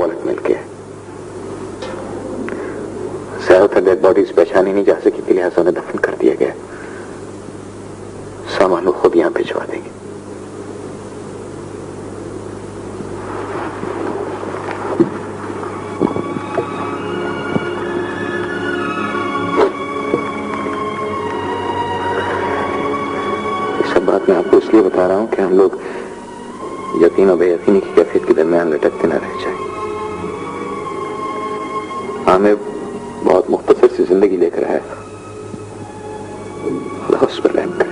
Wallet मिल गया। ज्यादातर dead bodies पहचानी नहीं जा सकी थी, लिहाजा उन्हें दफन कर दिया गया। सामान वो खुद यहां भिजवा देंगे। ये सब बात मैं आपको इसलिए बता रहा हूं कि हम लोग यकीन और बेयकीनी की कैफियत के दरमियान लटकते न रह जाए। हमें बहुत मुख्तसर सी जिंदगी लेकर आया, खुदा उस पर रहम करे।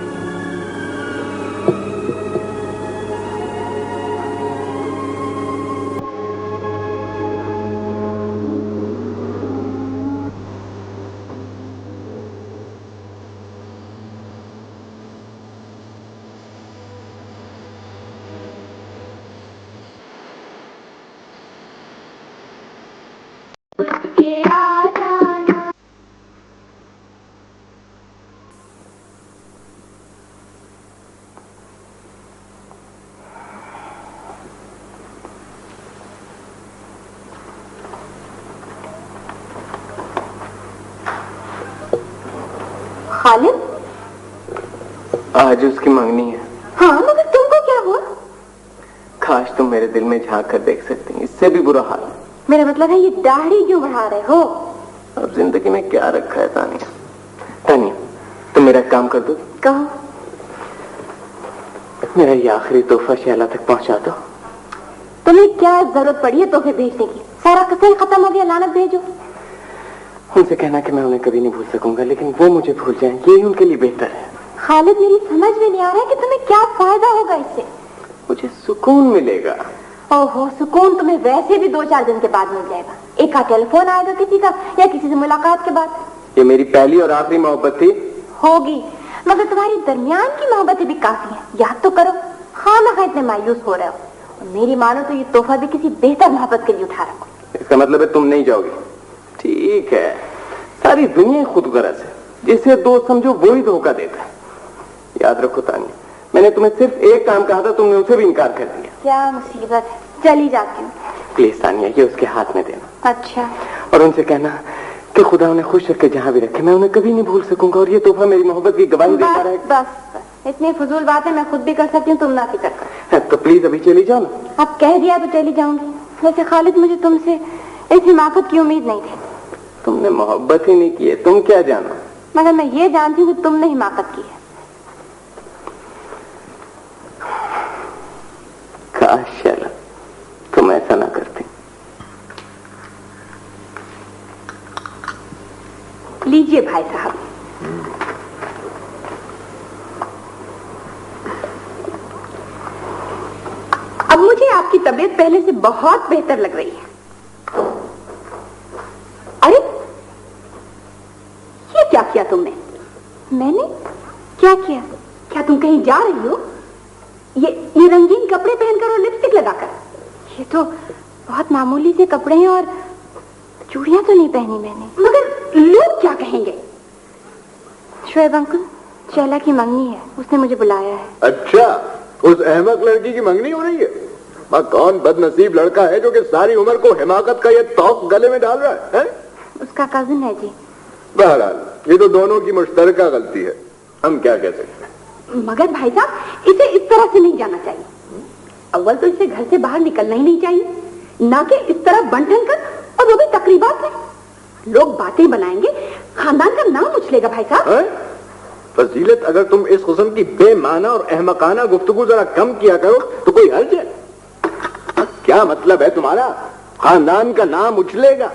खालिद, आज उसकी मंगनी है। हाँ, मगर तुमको क्या हुआ? काश तुम मेरे दिल में झांक कर देख सकती, इससे भी बुरा हाल है। मेरा मतलब है ये दाढ़ी क्यों बढ़ा रहे हो? अब जिंदगी में क्या रखा है तानिया? तानिया, तुम मेरा काम कर दो। कहो। मेरा ये आखिरी तोहफा शैला तक पहुंचा दो। तुम्हें क्या जरूरत पड़ी है तोहफे भेजने की? सारा कसर खत्म हो गया, लानत भेजो। उनसे कहना कि मैं उन्हें कभी नहीं भूल सकूंगा, लेकिन वो मुझे भूल जाएं, यही उनके लिए बेहतर है। खालिद, मेरी समझ में नहीं आ रहा है कि तुम्हें क्या फायदा होगा इससे। मुझे सुकून मिलेगा। ओहो, सुकून तुम्हें वैसे भी 2-4 दिन के बाद मिल जाएगा। एक का टेलीफोन आएगा किसी का, या किसी से मुलाकात के बाद। ये मेरी पहली और आखिरी मोहब्बत थी। होगी, मगर तुम्हारी दरमियान की मोहब्बतें भी काफी है। याद तो करो, खामखा इतने मायूस हो रहे हो। और मेरी मानो तो ये तोहफा भी किसी बेहतर मोहब्बत के लिए उठा रखो। इसका मतलब है तुम नहीं जाओगी? ठीक है, सारी दुनिया खुदगर्ज है, जिसे दोस्त समझो वो ही धोखा देता है। याद रखो तानिया, मैंने तुम्हें सिर्फ एक काम कहा था, तुमने उसे भी इनकार कर दिया। क्या मुसीबत है, चली जाती हूँ। प्लीज तानिया, ये उसके हाथ में देना। अच्छा। और उनसे कहना कि खुदा उन्हें खुश रखे जहाँ भी रखे, मैं उन्हें कभी नहीं भूल सकूंगा। और ये तोहफा मेरी मोहब्बत की गवाही देता रहे। बस इतनी फजूल बातें मैं खुद भी कर सकती हूँ, तुम ना फिक्र करो। तो प्लीज अभी चली जाओ ना। अब कह दिया तो चली जाऊंगी। वैसे खालिद, मुझे तुमसे इस हिमाकत की उम्मीद नहीं थी। तुमने मोहब्बत ही नहीं की है, तुम क्या जानो। मगर मैं ये जानती हूँ कि तुमने हिमाकत की है। काश शैला तुम ऐसा ना करती। लीजिए भाई साहब। अब मुझे आपकी तबीयत पहले से बहुत बेहतर लग रही है। अरे, ये क्या किया तुमने? मैंने क्या किया? क्या तुम कहीं जा रही हो? ये रंगीन कपड़े पहनकर और लिपस्टिक लगाकर? ये तो बहुत मामूली से कपड़े हैं और चूड़ियां तो नहीं पहनी मैंने। मगर लोग क्या कहेंगे? शोएब अंकल, शैला की मंगनी है, उसने मुझे बुलाया है। अच्छा, उस अहमक लड़की की मंगनी हो रही है? मां, कौन बदनसीब लड़का है जो कि सारी उम्र को हिमाकत का ये तौक गले में डाल रहा है? उसका कजिन है जी। बहरहाल, ये तो दोनों की मुश्तरका गलती है, हम क्या कह सकते हैं। मगर भाई साहब, इसे इस तरह से नहीं जाना चाहिए। अव्वल तो इसे घर से बाहर निकलना ही नहीं चाहिए, ना कि इस तरह बंटन कर, और वो भी तकरीबात में। लोग बातें बनाएंगे, खानदान का नाम उछलेगा भाई साहब। फजीलत, अगर तुम इस किस्म की बेमाना और अहमकाना गुफ्तगू जरा कम किया करो तो कोई हर्ज है? क्या मतलब है तुम्हारा? खानदान का नाम उछलेगा?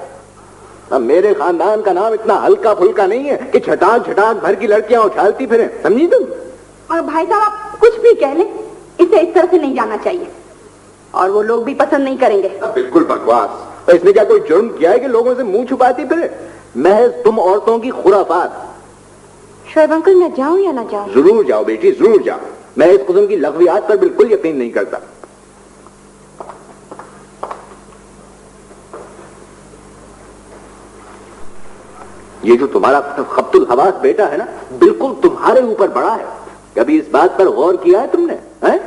अब मेरे खानदान का नाम इतना हल्का फुल्का नहीं है कि छटाक छटाक भर की लड़कियां उछालती फिरें, समझी तुम? और भाई साहब, आप कुछ भी कह लें, इसे इस तरह से नहीं जाना चाहिए, और वो लोग भी पसंद नहीं करेंगे। बिल्कुल बकवास। तो इसने क्या कोई जुर्म किया है कि लोगों से मुंह छुपाती फिरे? महज तुम औरतों की खुराफात। शोएब अंकल, मैं जाऊं या ना जाऊं? जरूर जाओ बेटी, जरूर जाओ। मैं इस किस्म की लग़वियात पर बिल्कुल यकीन नहीं करता। ये जो तुम्हारा खब्तुल हवास बेटा है ना, बिल्कुल तुम्हारे ऊपर बड़ा है। कभी इस बात पर गौर किया है तुमने? हैं?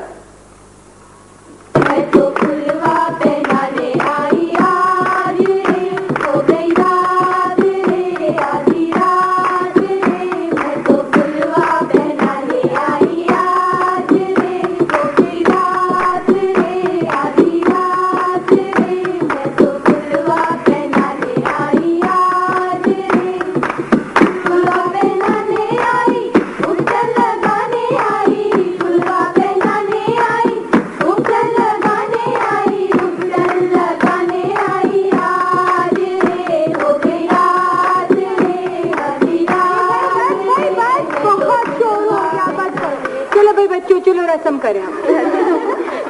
रस्म करें हम।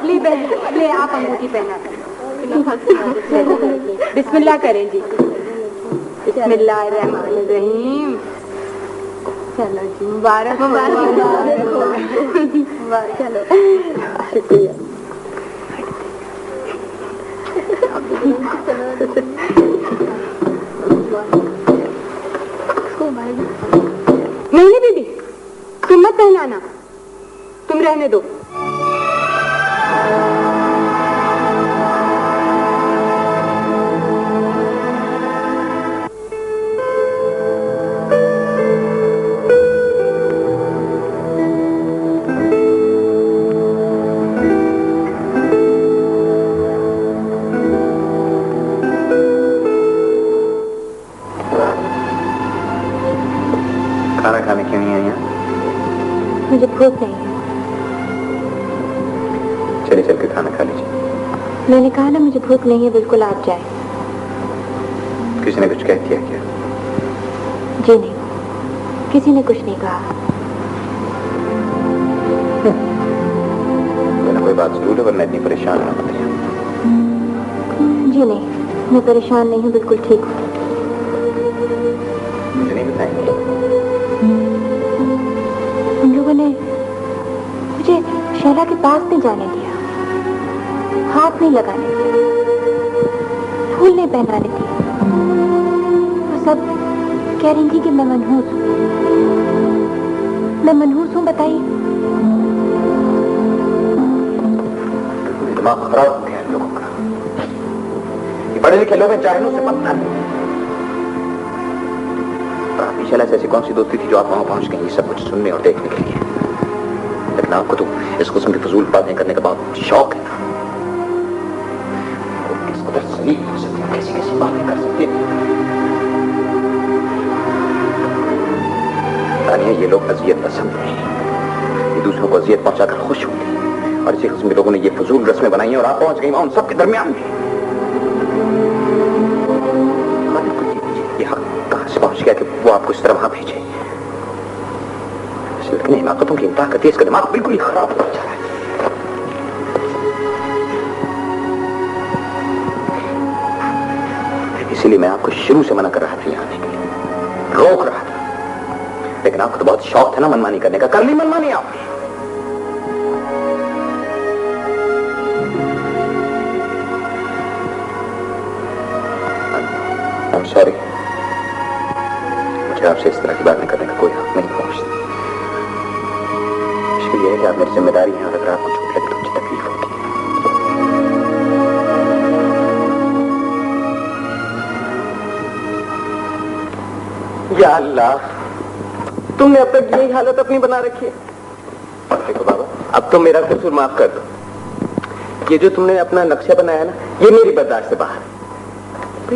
ले बहन, ले आप अंगूठी पहना दें। बिस्मिल्लाह करें जी। बिस्मिल्लाहिर्रहमानिर्रहीम। चलो जी, मुबारक मुबारक मुबारक। चलो शुक्रिया। नहीं दीदी, तुम मत पहनाना, तुम रहने दो। खाना खाने क्यों नहीं आई यहाँ? मुझे भूख नहीं है। चलिए चल के खाना खा लीजिए। मैंने कहा ना मुझे भूख नहीं है, बिल्कुल आप जाए। किसी ने कुछ कह दिया क्या? जी नहीं, किसी ने कुछ नहीं कहा। मैंने कोई बात जरूर है, वरना इतनी परेशान ना होती। जी नहीं, मैं परेशान नहीं हूँ, बिल्कुल ठीक हूँ। मुझे नहीं बताएंगे? उन लोगों ने मुझे शैला के पास नहीं जाने दिया, हाथ नहीं लगाने दिया, फूल नहीं पहनाने दिया। वो सब कह रही थी कि मैं मनहूस हूँ। मैं मनहूस हूँ, बताइए। दिमाग खराब हो गया इन लोगों का। ये बड़े लिखे लोग हैं, जाहिलों से पता नहीं। शैला से ऐसी कौन सी दोस्ती थी जो आप वहां पहुंच गए ये सब कुछ सुनने और देखने के लिए? लेकिन आपको तो इस किस्म की फजूल बातें करने का बहुत शौक है ना। किस कदर सलीम हो सकते हैं, कैसी कैसी बातें कर सकते हैं। तानिया, ये लोग अजियत पसंद नहीं, ये दूसरों को अजियत पहुंचाकर खुश होते हैं। और इसी किस्म के लोगों ने ये फजूल रस्में बनाई हैं और आप पहुंच गई वहां उन सबके दरमियान में। ये हक कहां से पहुंच गया कि वो आपको इस तरह वहां भेजे? लेकिन हिमाकतों की इंतहा करती है, इसका दिमाग बिल्कुल ही खराब हो जा रहा है। इसीलिए मैं आपको शुरू से मना कर रहा था यहाँ आने के लिए, रोक रहा था। लेकिन आपको तो बहुत शौक था ना मनमानी करने का, कर ली मनमानी आपने। I'm sorry, मुझे आपसे इस तरह की बातें करने का कोई हक नहीं पहुंचता। मुश्किल यह है कि आप मेरी जिम्मेदारी हैं और अगर आपको चोट लगे तो मुझे तकलीफ होती है। या अल्लाह, तुमने अब तक यही हालत अपनी बना रखी है। देखो बाबा, अब तो मेरा कसूर माफ कर दो। ये जो तुमने अपना नक्शा बनाया ना, ये मेरी बर्दाश्त से बाहर है।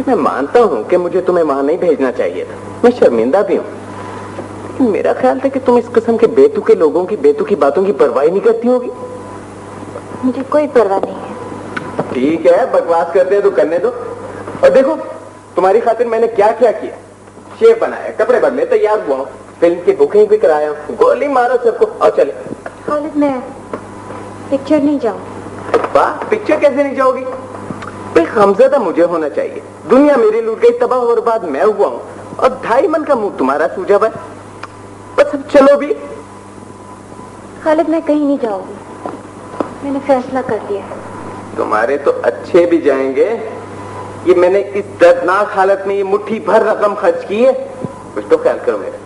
मैं मानता हूं कि मुझे तुम्हें वहां नहीं भेजना चाहिए था, मैं शर्मिंदा भी हूं। लेकिन मेरा ख्याल था कि तुम इस किस्म के बेतुके लोगों की बेतुकी बातों की परवाह नहीं करती होगी। मुझे कोई परवाह नहीं है। ठीक है, बकवास करते हैं तो करने दो। और देखो, तुम्हारी खातिर मैंने क्या क्या किया। शेव बनाया, कपड़े बदले, तैयार हुआ, फिल्म की बुकिंग भी कराया, गोली मारो सबको और चले। खालिद, मैं पिक्चर नहीं जाऊँ। वाह, पिक्चर कैसे नहीं जाओगी? भाई गमज़दा मुझे होना चाहिए। दुनिया मेरी लूट गई, तबाह और बाद मैं हुआ हूं और 2.5 मन का मुंह तुम्हारा सूझा हुआ है। बस अब चलो भी। खालिद, मैं कहीं नहीं जाऊंगी, मैंने फैसला कर लिया है। तुम्हारे तो अच्छे भी जाएंगे। ये मैंने इस दर्दनाक हालत में ये मुट्ठी भर रकम खर्च की है, कुछ तो ख्याल करो मेरा।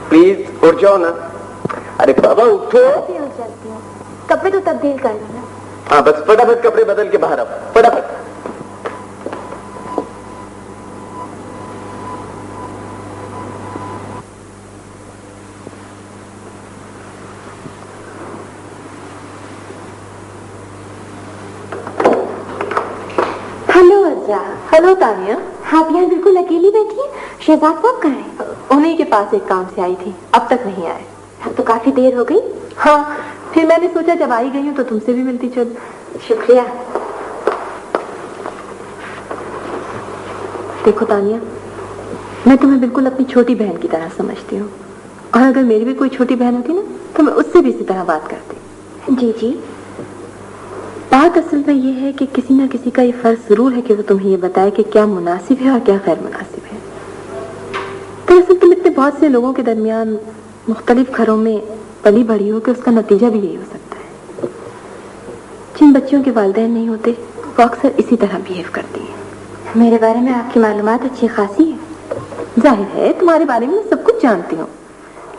प्लीज उठ जाओ ना। अरे बाबा उठो। चलती हूँ, कपड़े तो तब्दील कर लो ना। हाँ बस फटाफट कपड़े बदल के बाहर आओ, फटाफट। हेलो अर्जा। हेलो तानिया। आप यहाँ बिल्कुल अकेली बैठी हैं? शहजाद साहब कहाँ हैं? उन्हीं के पास एक काम से आई थी, अब तक नहीं आए। अब तो काफी देर हो गई। हाँ, फिर मैंने सोचा जब आई गई हूँ तो तुमसे भी मिलती चल। शुक्रिया। देखो तानिया, मैं तुम्हें बिल्कुल अपनी छोटी बहन की तरह समझती हूँ और अगर मेरी भी कोई छोटी बहन होती ना तो मैं उससे भी इसी तरह बात करते। जी जी। बात असल में ये है कि किसी ना किसी का ये फर्ज जरूर है कि वो तुम्हें ये बताए कि क्या मुनासिब है और क्या गैर मुनासिब है। दरअसल तुम इतने बहुत से लोगों के दरमियान मुख्तलिफ घरों में पली बढ़ी हो कि उसका नतीजा भी यही हो सकता है। जिन बच्चियों के वालिदैन नहीं होते वो अक्सर इसी तरह बिहेव करती हैं। मेरे बारे में आपकी मालूमात अच्छी खासी है। जाहिर है तुम्हारे बारे में सब कुछ जानती हूँ।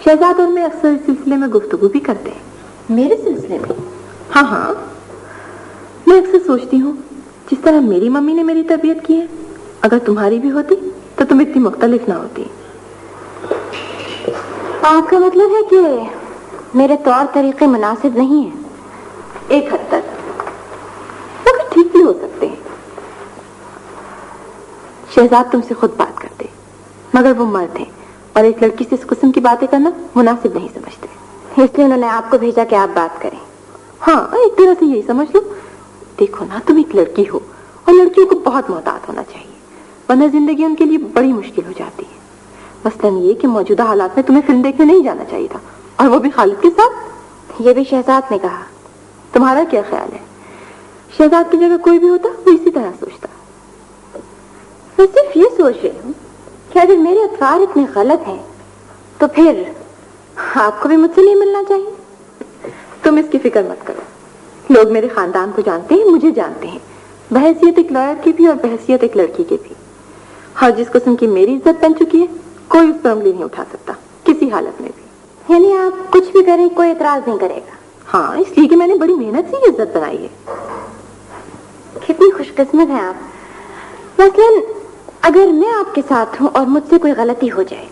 शहजाद और मैं अक्सर इस सिलसिले में गुफ्तगू भी करते हैं। मेरे सिलसिले में? हाँ हाँ, मैं अक्सर सोचती हूँ जिस तरह मेरी मम्मी ने मेरी तरबियत की है, अगर तुम्हारी भी होती तो तुम इतनी मुख्तलिफ ना होती। आपका मतलब है कि मेरे तौर तरीके मुनासिब नहीं है? एक हद तक, मगर ठीक भी हो सकते हैं। शहजाद तुमसे खुद बात करते, मगर वो मर्द हैं और एक लड़की से इस किस्म की बातें करना मुनासिब नहीं समझते, इसलिए उन्होंने आपको भेजा कि आप बात करें। हाँ, एक तरह से यही समझ लो। देखो ना, तुम एक लड़की हो और लड़कियों को बहुत मोहतात होना चाहिए, वरना जिंदगी उनके लिए बड़ी मुश्किल हो जाती है। मसलन ये कि मौजूदा हालात में तुम्हें फिल्म देखने नहीं जाना चाहिए था, और वो भी खालिद के साथ। ये भी शहजाद ने कहा। तुम्हारा क्या ख्याल है? शहजाद की जगह कोई भी होता वो इसी तरह सोचता। मैं सिर्फ ये सोच रही हूँ कि अगर मेरे अतवार इतने गलत हैं तो फिर आपको भी मुझसे नहीं मिलना चाहिए। तुम इसकी फिक्र मत करो। लोग मेरे खानदान को जानते हैं, मुझे जानते हैं, बहैसियत एक लॉयर की भी और बहैसियत एक लड़की की भी। हाँ, जिस किस्म की मेरी इज्जत बन चुकी है, कोई उस पर उंगली नहीं उठा सकता किसी हालत में भी। यानी आप कुछ भी करें कोई एतराज नहीं करेगा? हाँ, इसलिए कि मैंने बड़ी मेहनत से इज्जत बनाई है। कितनी खुशकिस्मत हैं आप। मसलन अगर मैं आपके साथ हूँ और मुझसे कोई गलती हो जाए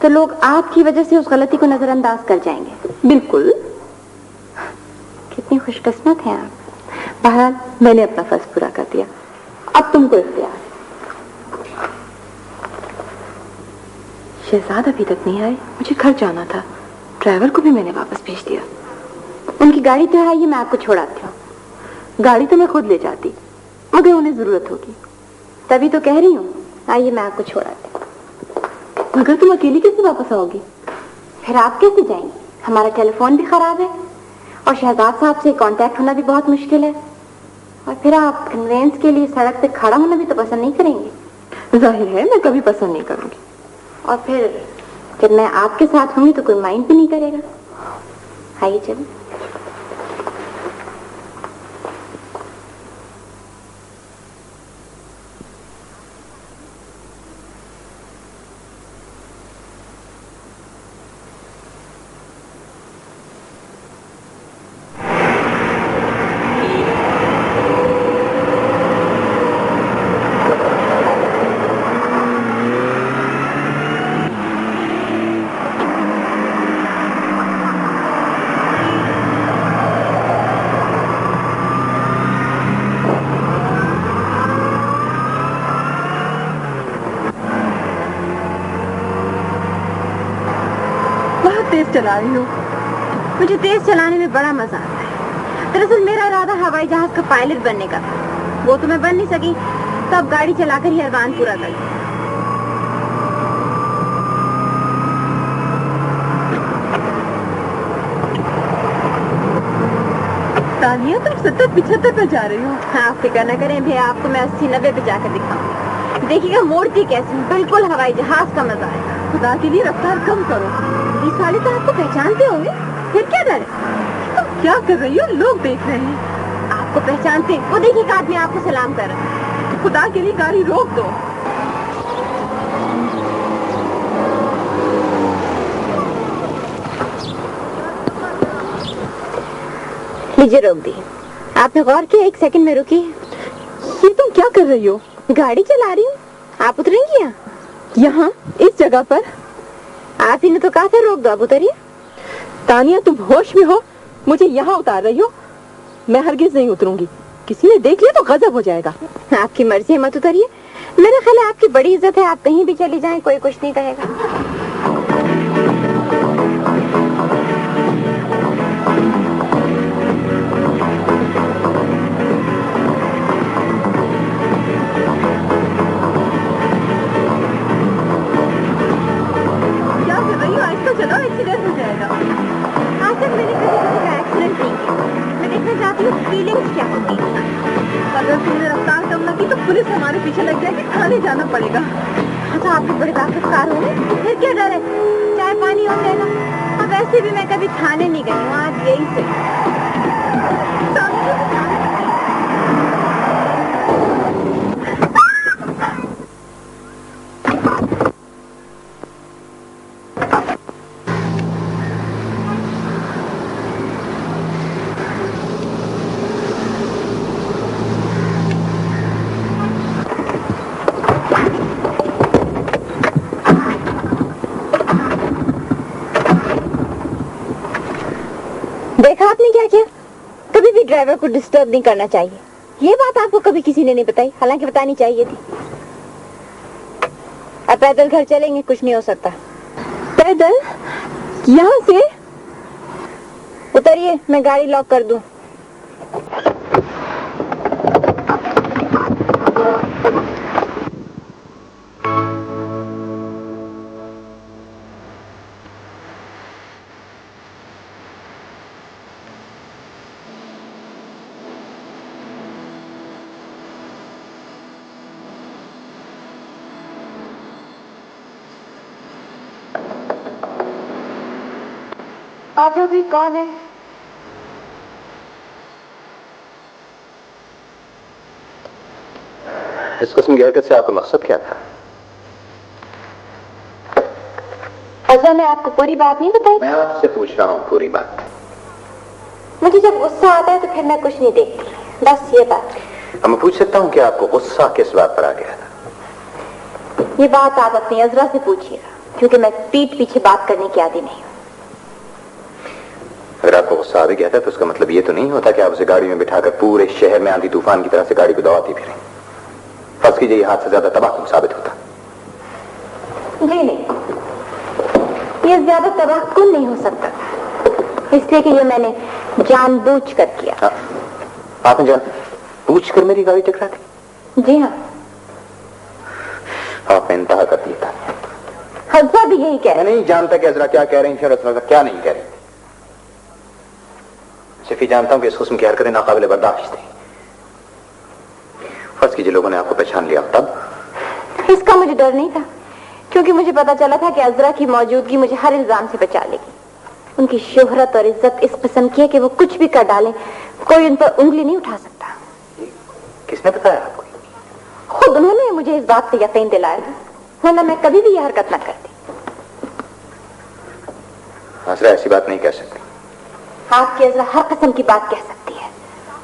तो लोग आपकी वजह से उस गलती को नजरअंदाज कर जाएंगे। बिल्कुल। कितनी खुशकिस्मत हैं आप। बहरहाल मैंने अपना फर्ज पूरा कर दिया, अब तुमको इख्तियार है। शहजाद अभी तक नहीं आए, मुझे घर जाना था। ड्राइवर को भी मैंने वापस भेज दिया। उनकी गाड़ी तो है, ये मैं आपको छोड़ाती हूँ। गाड़ी तो मैं खुद ले जाती, मगर उन्हें जरूरत होगी। तभी तो कह रही हूँ, आइए मैं आपको छोड़ाती हूँ। मगर तुम अकेली कैसे वापस आओगी? फिर आप कैसे जाएंगी? हमारा टेलीफोन भी खराब है और शहजाद साहब से कांटेक्ट होना भी बहुत मुश्किल है। और फिर आप कन्वेंस के लिए सड़क पे खड़ा होना भी तो पसंद नहीं करेंगे। जाहिर है मैं कभी पसंद नहीं करूंगी। और फिर जब मैं आपके साथ होंगी तो कोई माइंड भी नहीं करेगा। आइए चलो। तेज चला रही हो। मुझे तेज चलाने में बड़ा मजा आता है। दरअसल मेरा इरादा हवाई जहाज का पायलट बनने का था, वो तो मैं बन नहीं सकी, तो अब गाड़ी चलाकर ही अरमान पूरा कर लिया। तानिया, तुम 70-75 पे जा रही हो। हाँ, फिक्र न करें भैया, आपको मैं 80-90 पे जाकर दिखाऊंगी। देखिएगा मोड़ती कैसे, बिल्कुल हवाई जहाज का मजा आएगा। खुदा के लिए रफ्तार कम करो। पुलिस वाले तो आपको पहचानते होंगे, फिर क्या डर है? तुम क्या कर रही हो? लोग देख रहे हैं। आपको पहचानते? वो देखिए आदमी आपको सलाम कर रहा है। खुदा के लिए गाड़ी रोक दो। लीजिए, रोक दी। आपने गौर किया? एक सेकंड में रुकी। ये तुम क्या कर रही हो? गाड़ी चला रही हूँ। आप उतरेंगी यहाँ? यहाँ इस जगह पर? आप ही ने तो कहा था रोक दो, आप उतरिए। तानिया, तुम होश में हो? मुझे यहाँ उतार रही हो? मैं हरगिज नहीं उतरूंगी। किसी ने देख लिया तो गजब हो जाएगा। आपकी मर्जी है, मत उतरिए। मेरा ख्याल है आपकी बड़ी इज्जत है, आप कहीं भी चली जाएं कोई कुछ नहीं कहेगा। क्या कर रही हो? आज तो चलो, एक्सीडेंट हो जाएगा। आज तक मैंने पुलिस हमारे पीछे लग जाएगी, थाने जाना पड़ेगा। अच्छा आपके बड़े ताकतकार हो गए, फिर क्या डर है, चाय पानी हो जाएगा। अब वैसे भी मैं कभी थाने नहीं गई हूँ, आज यही से। देखा आपने क्या किया? कभी भी ड्राइवर को डिस्टर्ब नहीं करना चाहिए। ये बात आपको कभी किसी ने नहीं बताई, हालांकि बतानी चाहिए थी। अब पैदल घर चलेंगे, कुछ नहीं हो सकता। पैदल? यहाँ से? उतरिए, मैं गाड़ी लॉक कर दूं। आप भी कौन है? इस किस्म की हरकत से आपका मकसद क्या था? अज़रा ने आपको पूरी बात नहीं बताई? मैं आपसे पूछ रहा हूँ पूरी बात। मुझे जब गुस्सा आता है तो फिर मैं कुछ नहीं देखती, बस ये बात। अब मैं पूछ सकता हूँ कि आपको गुस्सा किस बात पर आ गया था? ये बात आप अपनी अज़रा से पूछिएगा, क्योंकि मैं पीठ पीछे बात करने की आदी नहीं हूँ। अगर आपको गुस्सा आ भी गया था तो उसका मतलब ये तो नहीं होता कि आप उसे गाड़ी में बिठाकर पूरे शहर में आंधी तूफान की तरह से गाड़ी को दौड़ाती फिरें। फर्ज कीजिए यह हादसा ज्यादा तबाहकुन साबित होता। जी नहीं, ये ज्यादा तबाहकुन नहीं हो सकता, इसलिए कि ये मैंने जानबूझकर किया। हाँ, आपने जानबूझकर मेरी गाड़ी टकरा दी? जी हाँ। आपने इंतहा कर दिया था। अज़रा भी यही कह रही। मैं नहीं जानता कि अज़रा क्या कह रही थी और क्या नहीं कह रही थी। सिर्फ ही जानता हूं कि इस किस्म की हरकतें नाकाबिले बर्दाश्त थी। फर्ज कीजिए लोगों ने आपको पहचान लिया, तब? इसका मुझे डर नहीं था, क्योंकि मुझे पता चला था कि अज़रा की मौजूदगी मुझे हर इल्जाम से बचा लेगी। उनकी शोहरत और इज्जत इस किस्म की है कि वो कुछ भी कर डालें, कोई उन पर उंगली नहीं उठा सकता। किसने बताया आपको? खुद उन्होंने मुझे इस बात से यकीन दिलाया था, वरना मैं कभी भी यह हरकत न करती। अज़रा ऐसी बात नहीं कह सकती। आपकी अज़रा हर किस्म की बात कह सकती है।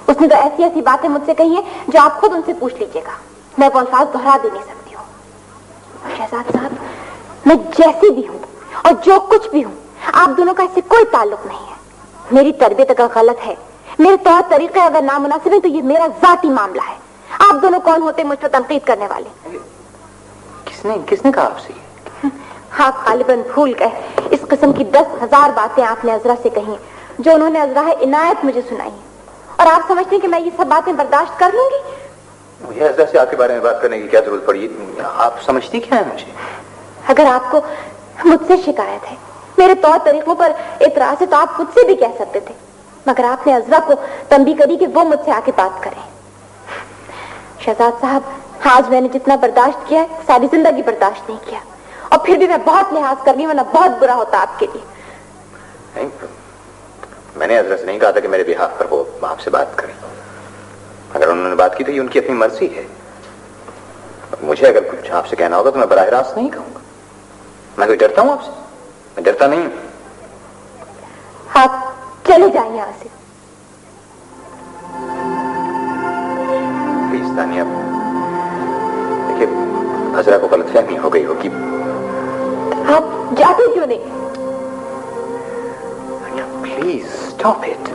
उसने तो ऐसी ऐसी बातें मुझसे कही है जो आप खुद उनसे पूछ लीजिएगा, मैं वो अल्फाज दोहरा भी नहीं सकती हूँ। शहजाद साहब, मैं जैसी भी हूँ और जो कुछ भी हूँ, आप दोनों का इससे कोई ताल्लुक नहीं है। मेरी तरबियत अगर गलत है, मेरे तौर तरीके अगर नामुनासिब है, तो ये मेरा जाती मामला है। आप दोनों कौन होते मुझ पर तनकीद करने वाले? किसने कहा आपसे? आप गालिबन भूल गए इस किस्म की 10,000 बातें आपने अज़रा से कही जो उन्होंने अज़रा इनायत मुझे सुनाई, और आप समझते हैं कि मैं ये सब बातें बर्दाश्त कर लूंगी? मुझे अज़रा से आपके बारे में बात करने की क्या जरूरत पड़ी? आप समझती क्या है मुझे? अगर आपको मुझसे शिकायत है, मेरे तौर तरीकों पर एतराज है, तो आप मुझसे भी कह सकते थे, मगर आपने अज़रा को तंबीह करी कि वो मुझसे आके बात करें। शहजाद साहब, आज मैंने जितना बर्दाश्त किया है, सारी जिंदगी बर्दाश्त नहीं किया, और फिर भी मैं बहुत लिहाज कर रही हूँ, वरना बहुत बुरा होता आपके लिए। नहीं, मैंने अज़रा से नहीं कहा था कि मेरे बिहाफ पर वो आपसे बात करें। अगर उन्होंने बात की तो ये उनकी अपनी मर्जी है। मुझे अगर कुछ आपसे कहना होगा तो मैं बराह रास्त नहीं कहूंगा। मैं कोई डरता हूं आपसे? मैं डरता नहीं हूं। आप चले जाइए यहां से। प्लीज तानिया, देखिए अज़रा को गलतफहमी हो गई होगी। आप जाते क्यों नहीं? Please stop it.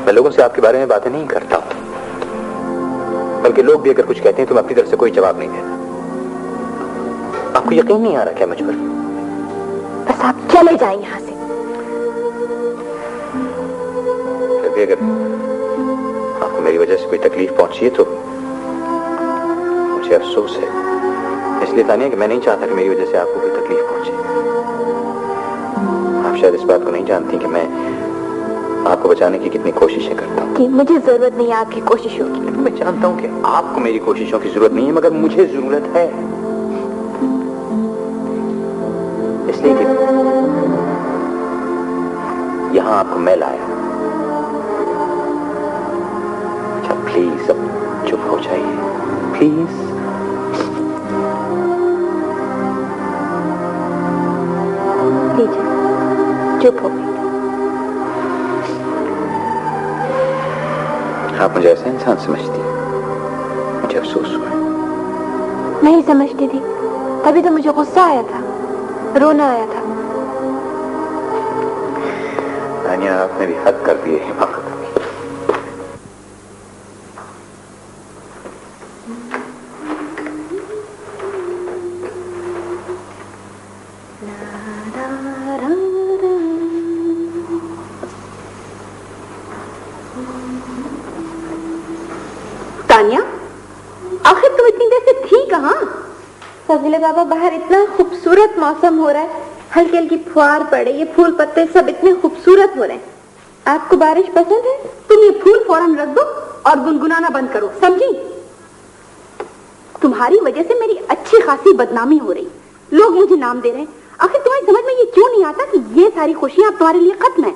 मैं लोगों से आपके बारे में बातें नहीं करता हूं, बल्कि लोग भी अगर कुछ कहते हैं तो मैं अपनी तरफ से कोई जवाब नहीं देता। आपको यकीन नहीं आ रहा क्या मुझ पर? बस आप चले जाएं यहां से। फिर भी अगर आपको मेरी वजह से कोई तकलीफ पहुंची है तो मुझे अफसोस है। इसलिए तानिया कि मैं नहीं चाहता कि मेरी वजह से आपको कोई तकलीफ पहुंचे। आप शायद इस बात को नहीं जानती कि मैं आपको बचाने की कितनी कोशिशें करता हूँ। कि मुझे जरूरत नहीं है आपकी कोशिशों की। मैं जानता हूँ कि आपको मेरी कोशिशों की जरूरत नहीं है, मगर मुझे जरूरत है, इसलिए कि यहां आपको मैं लाया। अच्छा प्लीज अब चुप हो जाइए, प्लीज। लीजिए, चुप हो गई। आप मुझे ऐसा इंसान समझती हैं, मुझे अफसोस हुआ। नहीं समझती थी, तभी तो मुझे गुस्सा आया था, रोना आया था। तानिया, आपने भी हद कर दी है हिमाकत। तानिया, आखिर तुम इतनी देर से थी कहाँ? फजीले बाबा, बाहर इतना खूबसूरत मौसम हो रहा है, हल्की हल्की फुहार पड़े, ये फूल पत्ते सब इतने खूबसूरत हो रहे हैं। आपको बारिश पसंद है? तुम ये फूल फौरन रख दो और गुनगुनाना बंद करो, समझी? तुम्हारी वजह से मेरी अच्छी खासी बदनामी हो रही, लोग मुझे नाम दे रहे हैं। आखिर तुम्हारी समझ में ये क्यों नहीं आता कि ये सारी खुशियां अब तुम्हारे लिए खत्म है?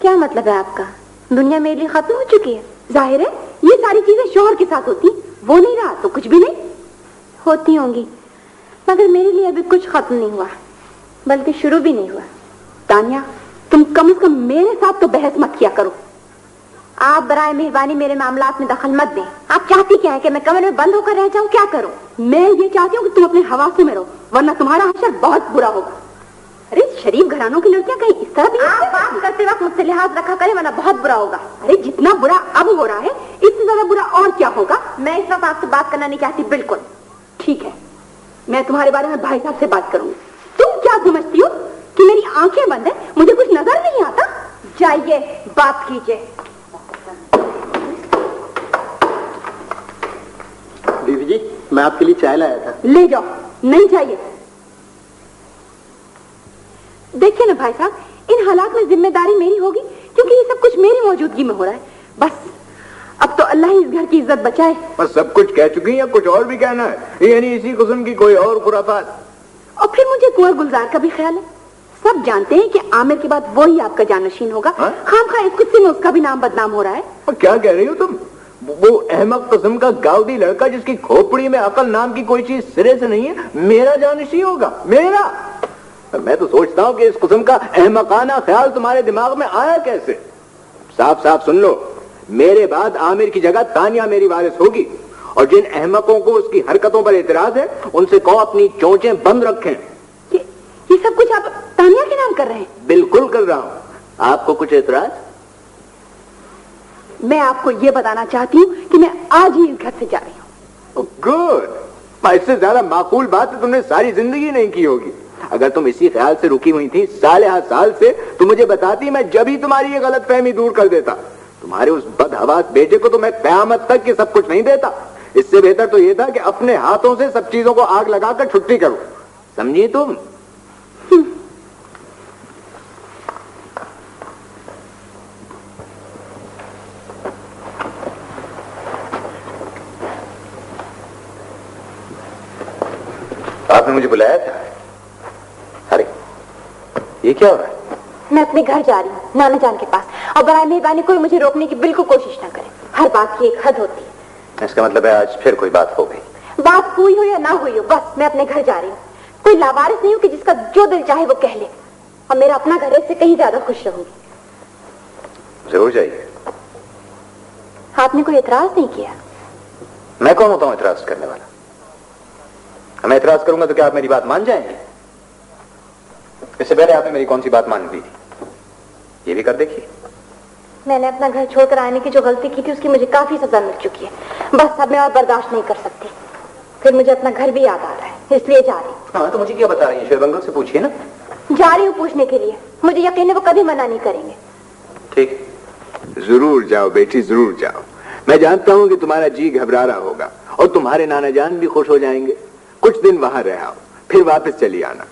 क्या मतलब है आपका? दुनिया मेरे लिए खत्म हो चुकी है? जाहिर है ये सारी चीजें शोहर के साथ होती, वो नहीं रहा तो कुछ भी नहीं। होती होंगी, मगर मेरे लिए अभी कुछ खत्म नहीं हुआ, बल्कि शुरू भी नहीं हुआ। तानिया, तुम कम से कम मेरे साथ तो बहस मत किया करो। आप बराए मेहरबानी मेरे मामलात में दखल मत दें। आप चाहती क्या है कि मैं कमरे में बंद होकर रह जाऊं? क्या करूं? मैं ये चाहती हूँ कि तुम अपने हवासों में रहो, वरना तुम्हारा हशर बहुत बुरा होगा। अरे शरीफ घरानों की लड़कियां कहीं इस तरह भी बात करते वक्त मुझसे लिहाज रखा करें, वरना बहुत बुरा होगा। अरे जितना बुरा अब हो रहा है, इससे ज्यादा बुरा और क्या होगा? मैं इस वक्त आपसे बात करना नहीं चाहती। बिल्कुल ठीक है, मैं तुम्हारे बारे में भाई साहब से बात करूंगी। तुम क्या समझती हो कि मेरी आंखें बंद है, मुझे कुछ नजर नहीं आता? जाइए बात कीजिए। दीदी जी, मैं आपके लिए चाय लाया था। ले जाओ। नहीं चाहिए। देखिए ना भाई साहब, इन हालात में जिम्मेदारी मेरी होगी, क्योंकि ये सब कुछ मेरी मौजूदगी में हो रहा है। बस अब तो अल्लाह ही इस घर की इज्जत बचाए। बस सब कुछ कह चुकी हैं, कुछ और भी कहना है? यानी इसी किस्म की कोई और खुराफात? और फिर मुझे कुंवर गुलजार का भी ख्याल है। सब जानते हैं कि आमिर के बाद वो ही आपका जानशीन होगा। खामखा इस गुस्से में उसका भी नाम बदनाम हो रहा है। और क्या कह रही हो तुम? वो अहमक किस्म का गाउदी लड़का जिसकी खोपड़ी में अकल नाम की कोई चीज सिरे से नहीं है, मेरा जानशीन होगा? मेरा? मैं तो सोचता हूँ कि इस किस्म का अहमकाना ख्याल तुम्हारे दिमाग में आया कैसे? साफ साफ सुन लो, मेरे बाद आमिर की जगह तानिया मेरी वारिस होगी। और जिन अहमकों को उसकी हरकतों पर एतराज है, उनसे कहो अपनी चोंचें बंद रखें। ये सब कुछ आप तानिया के नाम कर रहे हैं? बिल्कुल कर रहा हूँ। आपको कुछ एतराज? मैं आपको ये बताना चाहती हूँ कि मैं आज ही इस घर से जा रही हूँ। गुड। इससे ज्यादा माकूल बात तुमने सारी जिंदगी नहीं की होगी। अगर तुम इसी ख्याल से रुकी हुई थी साल से, तो मुझे बताती, मैं जब ही तुम्हारी ये गलतफहमी दूर कर देता। तुम्हारे उस बदहवास बेटे को तो मैं कयामत तक ये सब कुछ नहीं देता। इससे बेहतर तो ये था कि अपने हाथों से सब चीजों को आग लगाकर छुट्टी करो। समझी तुम? आपने मुझे बुलाया था? अरे ये क्या हो रहा है? मैं अपने घर जा रही हूँ, नाना जान के पास, और बराए मेहरबानी कोई मुझे रोकने की बिल्कुल कोशिश ना करे। हर बात की एक हद होती है। इसका मतलब है आज फिर कोई बात हो गई? बात हुई हो या ना हुई हो, बस मैं अपने घर जा रही हूँ। कोई लावारिस नहीं हूँ कि जिसका जो दिल चाहे वो कह ले। और मेरा अपना घर है, इससे कहीं ज्यादा खुश रहूंगी। जरूर जाइए। आपने कोई एतराज नहीं किया? मैं कौन होता हूँ एतराज करने वाला? मैं एतराज करूंगा तो क्या आप मेरी बात मान जाएंगे? इससे पहले आपने मेरी कौन सी बात मान ली थी, ये भी कर देखिए। मैंने अपना घर छोड़कर आने की जो गलती की थी, उसकी मुझे काफी सजा मिल चुकी है। बस अब मैं और बर्दाश्त नहीं कर सकती। फिर मुझे अपना घर भी याद आ रहा है, इसलिए जा रही हूँ। हाँ, तो मुझे क्या बता रही है? शोएब अंकल से पूछिए ना। जा रही हूँ पूछने के लिए। मुझे यकीन है वो कभी मना नहीं करेंगे। ठीक, जरूर जाओ बेटी, जरूर जाओ। मैं जानता हूँ कि तुम्हारा जी घबरा रहा होगा और तुम्हारे नाना जान भी खुश हो जाएंगे। कुछ दिन वहां रह आओ, फिर वापस चली आना।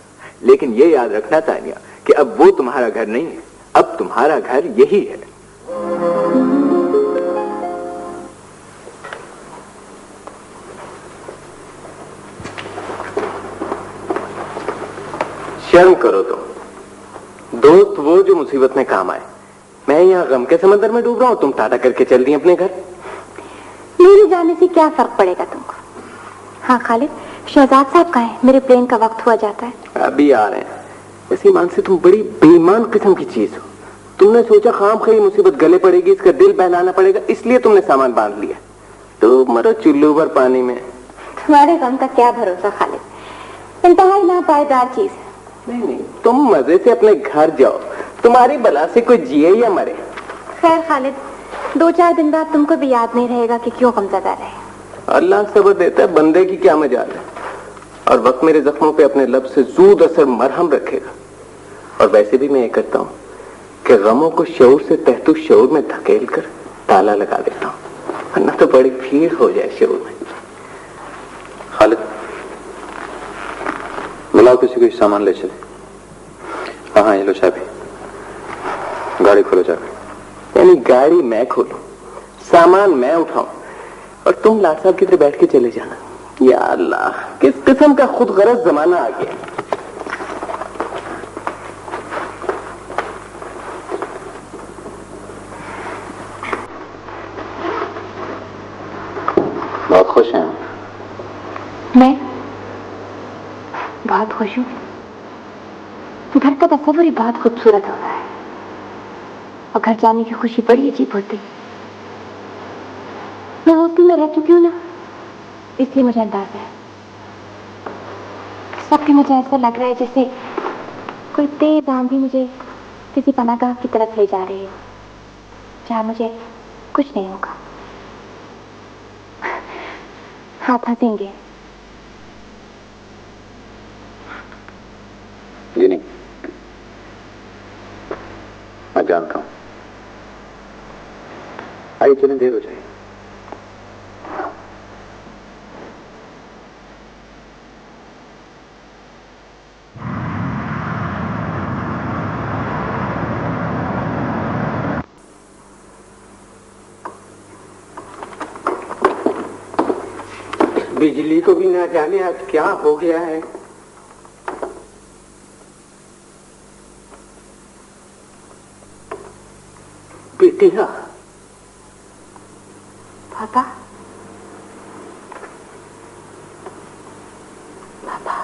लेकिन ये याद रखना तानिया कि अब वो तुम्हारा घर नहीं है, अब तुम्हारा घर यही है। शर्म करो तुम। दोस्त वो जो मुसीबत में काम आए। मैं यहाँ गम के समंदर में डूब रहा हूँ, तुम टाटा करके चल दी अपने घर। मेरे जाने से क्या फर्क पड़ेगा तुमको? हाँ खालिद, शहजाद साहब कहाँ हैं? मेरे प्लेन का वक्त हुआ जाता है। अभी आ रहे हैं। वैसे ईमान से तुम बड़ी बेईमान किस्म की चीज हो। तुमने सोचा खाम खई मुसीबत गले पड़ेगी, इसका दिल बहलाना पड़ेगा, इसलिए तुमने सामान बांध लिया। तो मरो चुल्लू भर पानी में। तुम्हारे गम का क्या भरोसा खालिद, इंतहाई नापायदार चीज है। नहीं, तुम मजे से अपने घर जाओ, तुम्हारी बला से कोई जिए या मरे। खैर खालिद, 2-4 दिन बाद तुमको भी याद नहीं रहेगा कि क्यों गमज़दा रहे। अल्लाह सब्र देता है, बंदे की क्या मजाल है। और वक्त मेरे जख्मों पे अपने लब से ज़ूद असर मरहम रखेगा। और वैसे भी मैं ये करता हूँ कि गमों को शऊर से तहतु शऊर में धकेल कर ताला लगा देता हूँ, वरना तो बड़ी भीड़ हो जाए शऊर में। खालिद, बुलाओ किसी को, सामान ले चले। हाँ, ये लो चाबी, गाड़ी खोलो चाबी। यानी गाड़ी मैं खोलूं, सामान मैं उठाऊं और तुम लाट साहब की तरह बैठ के चले जाना। या अल्लाह, किस किस्म का खुद गरज जमाना आ गया। बहुत खुश हैं? मैं बहुत खुश हूँ। घर का तस्वीर ही बहुत खूबसूरत हो रहा है और घर जाने की खुशी बड़ी अजीब होती। मैं हॉस्टल में रह चुकी हूँ ना, इसलिए मुझे अंदाजा है। इस वक्त मुझे ऐसा लग रहा है जैसे कोई तेज आंधी मुझे किसी पनाहगाह की तरफ ले जा रही है, जहाँ मुझे कुछ नहीं होगा। हाथ हंसेंगे। ये नहीं, मैं जानता हूं। आइए चलें, देर हो जाए। बिजली को भी ना जाने आज क्या हो गया है। बेटिया, पापा, पापा,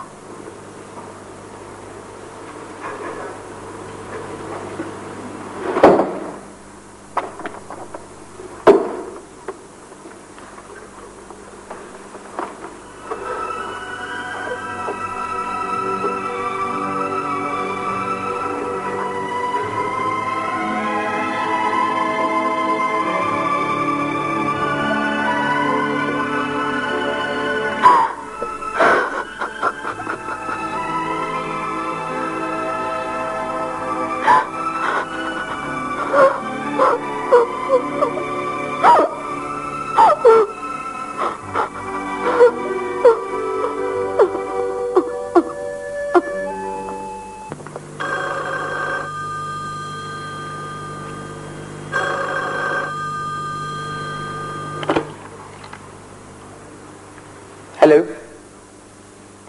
हेलो।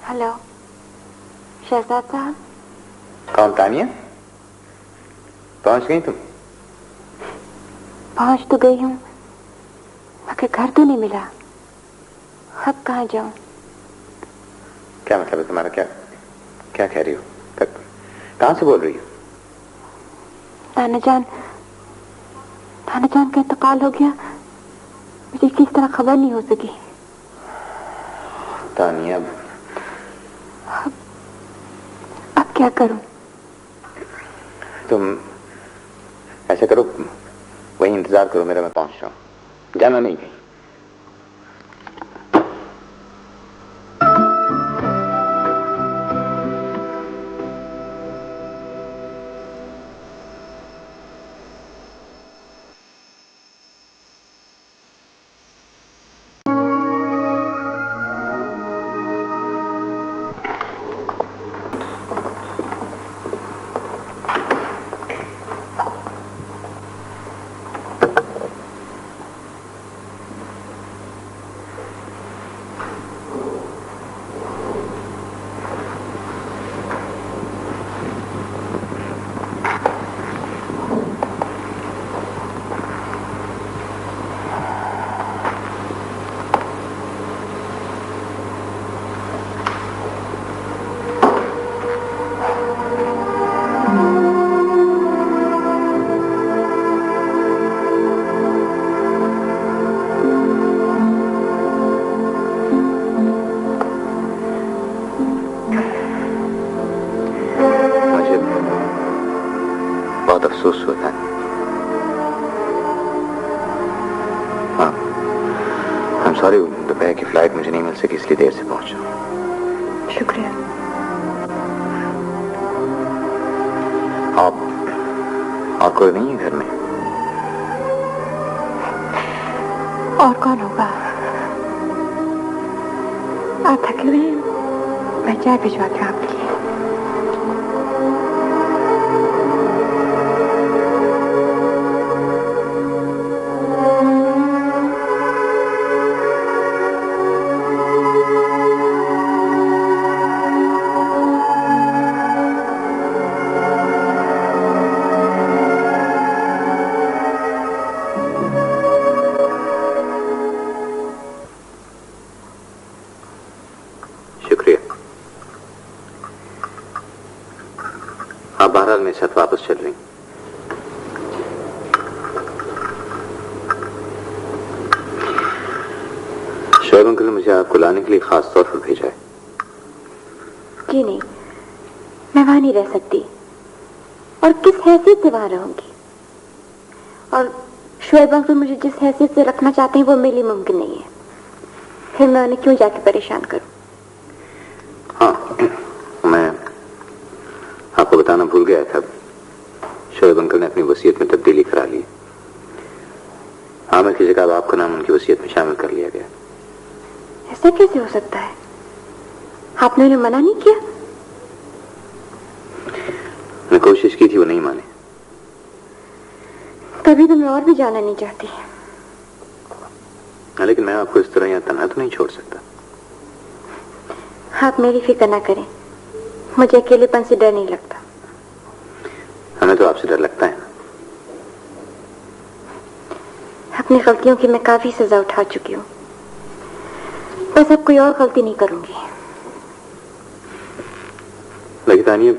हेलो शहजाद साहब। कौन? तानिया, पहुंच गई तुम? पहुंच तो गई हूँ, मगर घर तो नहीं मिला। अब कहाँ जाऊं? क्या मतलब है तुम्हारा? क्या क्या कह रही हो? कहां से बोल रही हो? नाना जान का इंतकाल हो गया, मुझे किस तरह खबर नहीं हो सकी। तानिया, अब क्या करूं? तुम ऐसे करो, वहीं इंतजार करो मेरा, मैं पहुंच रहा हूं, जाना नहीं कहीं। महसूस हुआ था। हाँ, आई एम सॉरी, दोपहर की फ्लाइट मुझे नहीं मिल सकी इसलिए देर से पहुंचा। शुक्रिया। आप और कोई नहीं है घर में? और कौन होगा? आप थके हुए हैं, मैं चाय भिजवा के आपके लिए। बहरहाल मेरे साथ वापस चल रही। शोएब अंकल ने मुझे आपको लाने के लिए खास तौर पर भेजा है। जी नहीं, मैं वहां नहीं रह सकती, और किस हैसियत से वहां रहूंगी। और शोएब अंकल मुझे जिस हैसियत से रखना चाहते हैं वो मेरे लिए मुमकिन नहीं है। फिर मैं उन्हें क्यों जाके परेशान करूं? हाँ, मैं आपको बताना भूल गया था, शोएब अंकल ने अपनी वसीयत में तब्दीली करा ली। आमिर की जगह अब आपका नाम उनकी वसीयत में शामिल कर लिया गया। ऐसा कैसे हो सकता है? आपने उन्हें मना नहीं किया? मैं कोशिश की थी, वो नहीं माने। तभी तो मैं और भी जाना नहीं चाहती। लेकिन मैं आपको इस तरह यहाँ तन्हा तो नहीं छोड़ सकता। आप मेरी फिक्र ना करें, मुझे अकेलेपन से डर नहीं लगता। हमें तो आपसे डर लगता है ना। अपनी गलतियों की मैं काफी सजा उठा चुकी हूँ, बस अब कोई और गलती नहीं करूंगी। लेकिन तानिया,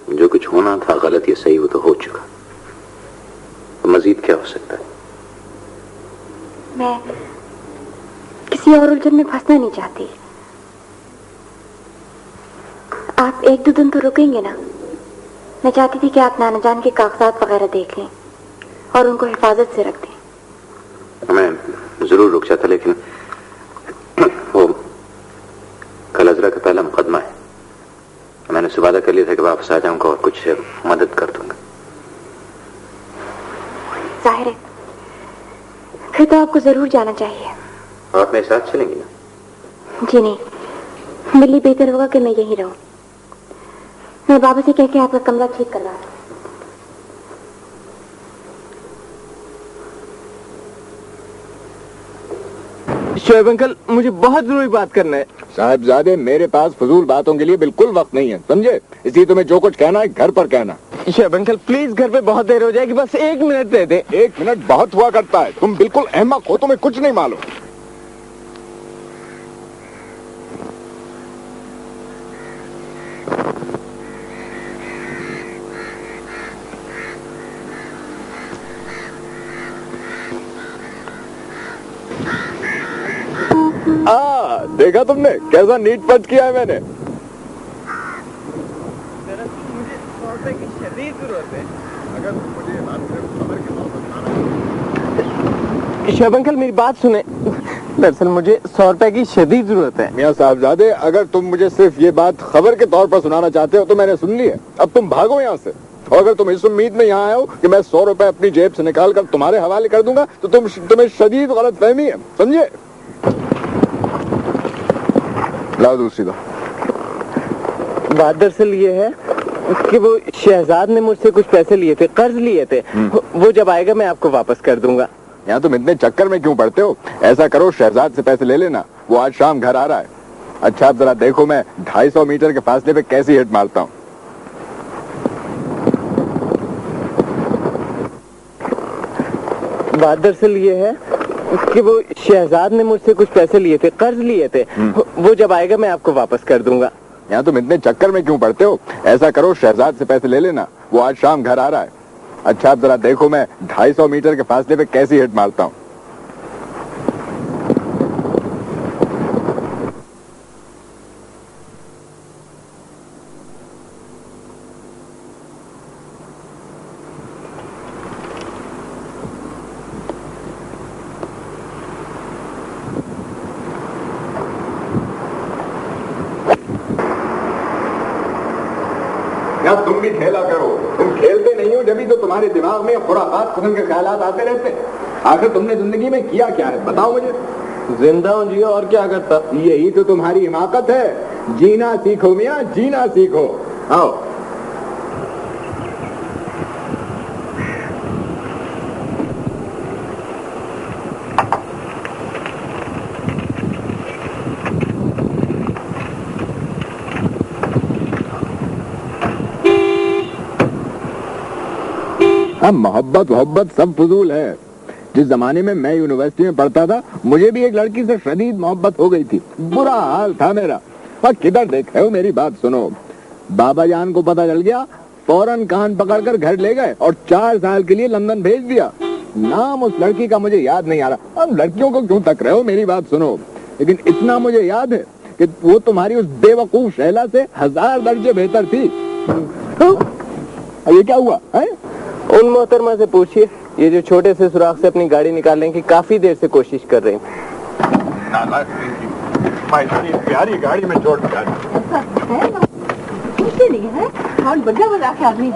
जो कुछ होना था गलत या सही वो तो हो चुका, तो मजीद क्या हो सकता है? मैं किसी और उलझन में फंसना नहीं चाहती। आप एक दो दिन तो रुकेंगे ना? मैं चाहती थी कि आप नाना जान के कागजात वगैरह देख लें और उनको हिफाजत से रख दें। मैं जरूर रुक जाता, लेकिन वो कल अजरा का पहला मुकदमा है। मैंने उससे वादा कर लिया था कि वापस आ जाऊंगा और कुछ मदद कर दूंगा। जाहिर है, फिर तो आपको जरूर जाना चाहिए। आप मेरे साथ चलेंगी ना? जी नहीं, मेरे लिए बेहतर होगा कि मैं यहीं रहूं। मैं बाबा से कह के आपका कमरा ठीक करवा दूं। शोएब अंकल, मुझे बहुत जरूरी बात करना है। साहिबजादे, मेरे पास फजूल बातों के लिए बिल्कुल वक्त नहीं है, समझे? इसलिए तुम्हें जो कुछ कहना है घर पर कहना। शोएब अंकल प्लीज, घर पे बहुत देर हो जाएगी, बस 1 मिनट दे दे। 1 मिनट बहुत हुआ करता है। तुम बिल्कुल अहमक हो, तुम्हें कुछ नहीं मालूम। देखा तुमने कैसा नीट पंच किया है मैंने? मुझे 100 रुपए की शदीद जरूरत है। अगर तुम मुझे खबर के तौर पर शोएब अंकल मेरी बात सुने, दरअसल मुझे 100 रुपए की शदीद जरूरत है। मियां साहबजादे, अगर तुम मुझे सिर्फ ये बात खबर के तौर पर सुनाना चाहते हो तो मैंने सुन ली है। अब तुम भागो यहाँ से। और अगर तुम इस उम्मीद में यहाँ आए हो कि मैं 100 रुपए अपनी जेब से निकाल कर तुम्हारे हवाले कर दूंगा तो तुम्हें शदीद गलतफहमी है, समझे? लाओ दूसरी दो। बात दरअसल ये है कि वो शहजाद ने मुझसे कुछ पैसे लिए थे, कर्ज लिए थे। वो जब आएगा मैं आपको वापस कर दूंगा। यहाँ तुम इतने चक्कर में क्यों पड़ते हो? ऐसा करो, शहजाद से पैसे ले लेना, वो आज शाम घर आ रहा है। अच्छा, अब जरा देखो मैं 250 मीटर के फासले पे कैसी हिट मारता हूँ। बात दरअसल ये है कि वो शहजाद ने मुझसे कुछ पैसे लिए थे, कर्ज लिए थे। वो जब आएगा मैं आपको वापस कर दूंगा। यहाँ तुम इतने चक्कर में क्यों पड़ते हो? ऐसा करो, शहजाद से पैसे ले लेना, वो आज शाम घर आ रहा है। अच्छा, अब जरा देखो मैं 250 मीटर के फासले पे कैसी हिट मारता हूँ। तुम्हारे दिमाग में खुराफात किस्म के ख्यालात आते रहते हैं। आखिर तुमने जिंदगी में किया क्या है, बताओ मुझे। जिंदा हूँ जी, और क्या करता। यही तो तुम्हारी हिमाकत है। जीना सीखो मियाँ, जीना सीखो। आओ। अब मोहब्बत सब फजूल है। जिस जमाने में मैं यूनिवर्सिटी में पढ़ता था, मुझे भी एक लड़की से शदीद मोहब्बत हो गई थी। बुरा हाल था मेरा। पर किधर देखे हो, मेरी बात सुनो। बाबा जान को पता चल गया, फौरन कान पकड़कर घर ले गए और 4 साल के लिए लंदन भेज दिया। नाम उस लड़की का मुझे याद नहीं आ रहा। अब लड़कियों को क्यों तक रहे हो, मेरी बात सुनो। लेकिन इतना मुझे याद है कि वो तुम्हारी उस बेवकूफ शैला से 1000 दर्जे बेहतर थी। ये क्या हुआ है? उन मोहतरमा से पूछिए, ये जो छोटे से सुराख से अपनी गाड़ी निकालने की काफी देर से कोशिश कर रहे हैं। प्यारी गाड़ी में चोट लगा आदमी।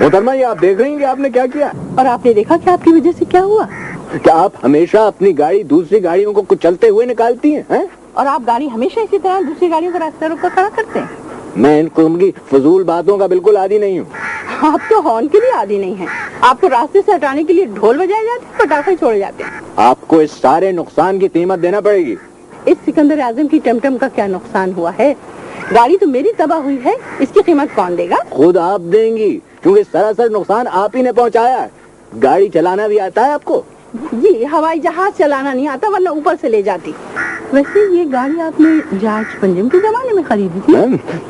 मोहतरमा, ये आप देख रही हैं कि आपने क्या किया? और आपने देखा कि आपकी वजह से क्या हुआ? क्या आप हमेशा अपनी गाड़ी दूसरी गाड़ियों को कुचलते हुए निकालती हैं? और आप गाड़ी हमेशा इसी तरह दूसरी गाड़ियों को रास्ते रोक कर खड़ा करते हैं? मैं इन किस्म की फजूल बातों का बिल्कुल आदी नहीं हूँ। आप तो हॉर्न के लिए आदी नहीं हैं। आपको रास्ते से हटाने के लिए ढोल बजाए जाते हैं, पटाखे छोड़े जाते हैं। आपको इस सारे नुकसान की कीमत देना पड़ेगी। इस सिकंदर आजम की टमटम का क्या नुकसान हुआ है? गाड़ी तो मेरी तबाह हुई है, इसकी कीमत कौन देगा? खुद आप देंगी, क्योंकि सरासर नुकसान आप ही ने पहुँचाया है। गाड़ी चलाना भी आता है आपको? जी, हवाई जहाज चलाना नहीं आता, वरना ऊपर से ले जाती। वैसे ये गाड़ी आपने जॉर्ज पंजम के जमाने में खरीदी थी?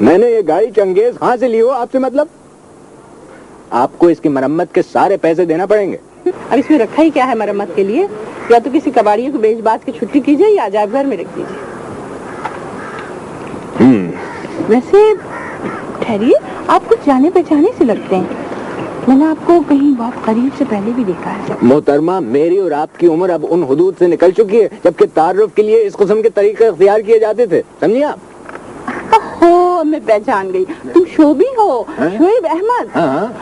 मैंने ये गाड़ी चंगेज खां से ली हो, आपसे मतलब? आपको इसकी मरम्मत के सारे पैसे देना पड़ेंगे। अब इसमें रखा ही क्या है मरम्मत के लिए? या तो किसी कबाड़िए को बेच बाज के छुट्टी कीजिए या अजायब घर में रख दीजिए। वैसे ठहरिए, आप कुछ जाने पहचाने से लगते हैं। मैंने आपको कहीं बहुत करीब से पहले भी देखा है। मोहतरमा, मेरी और आपकी उम्र अब उन हुदूद से निकल चुकी है जबकि तारुफ के लिए इस किस्म के तरीके इख्तियार किए जाते थे, समझिए आप? हो, मैं पहचान गई, तुम शोभी हो, शोएब अहमद। हाँ,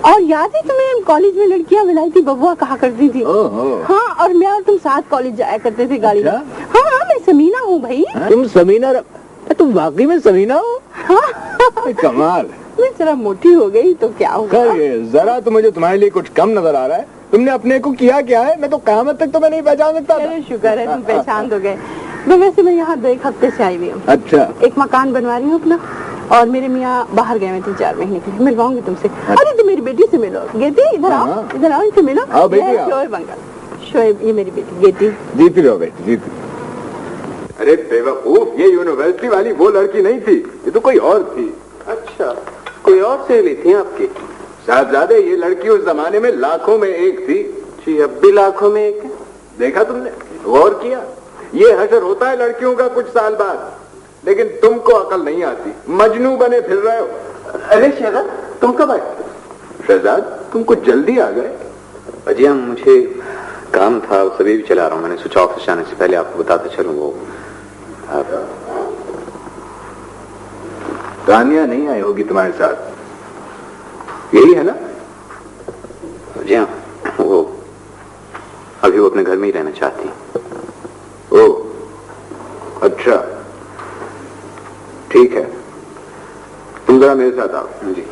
और याद है तुम्हें कॉलेज में लड़कियां विलायती बबुआ कहा करती थी? हाँ, और मैं और तुम साथ कॉलेज जाया करते थे गाड़ी में। हाँ, मैं समीना हूँ भाई। तुम समीना? तुम वाकई में समीना हो? हाँ। कमाल। मैं जरा मोटी हो गई तो क्या होगा? जरा तो मुझे तुम्हारे लिए कुछ कम नजर आ रहा है। तुमने अपने को किया क्या है? मैं तो क़यामत तक तुम्हें नहीं पहचान सकता था। शुक्र है तुम पहचान तो गए। वैसे मैं यहाँ 2 हफ्ते से आई हुई हूँ। अच्छा। एक मकान बनवा रही हूँ अपना, और मेरे मियाँ बाहर गए हैं 3-4 महीने के लिए। मिलवाऊंगी तुमसे। अरे तुम मेरी बेटी से मिलो। गेटी, इधर आओ, इधर आओ, इनसे मिलो। शोएब अंकल, शोएब, ये मेरी बेटी गेटी। जीती रहो बेटी, जीती। अरे बेवकूफ, ये यूनिवर्सिटी वाली वो लड़की नहीं थी, ये तो कोई और थी। अच्छा, कोई और सहेली थी आपकी? साहबजादे, ये लड़की उस जमाने में लाखों में एक थी। जी, अब भी लाखों में एक है। देखा तुमने? गौर किया? ये हशर होता है लड़कियों का कुछ साल बाद, लेकिन तुमको अकल नहीं आती, मजनू बने फिर रहे हो। अरे शहजाद, तुम कब आए? शहजाद, तुम कुछ जल्दी आ गए। अजी हम, मुझे काम था, सभी भी चला रहा हूँ। मैंने सोचा ऑफिस जाने से पहले आपको बताता चलूँ। वो तानिया नहीं आई होगी तुम्हारे साथ, यही है ना? जी हाँ, वो अभी वो अपने घर में ही रहना चाहती है। ओह, अच्छा, ठीक है, तुम जरा मेरे साथ आओ। जी।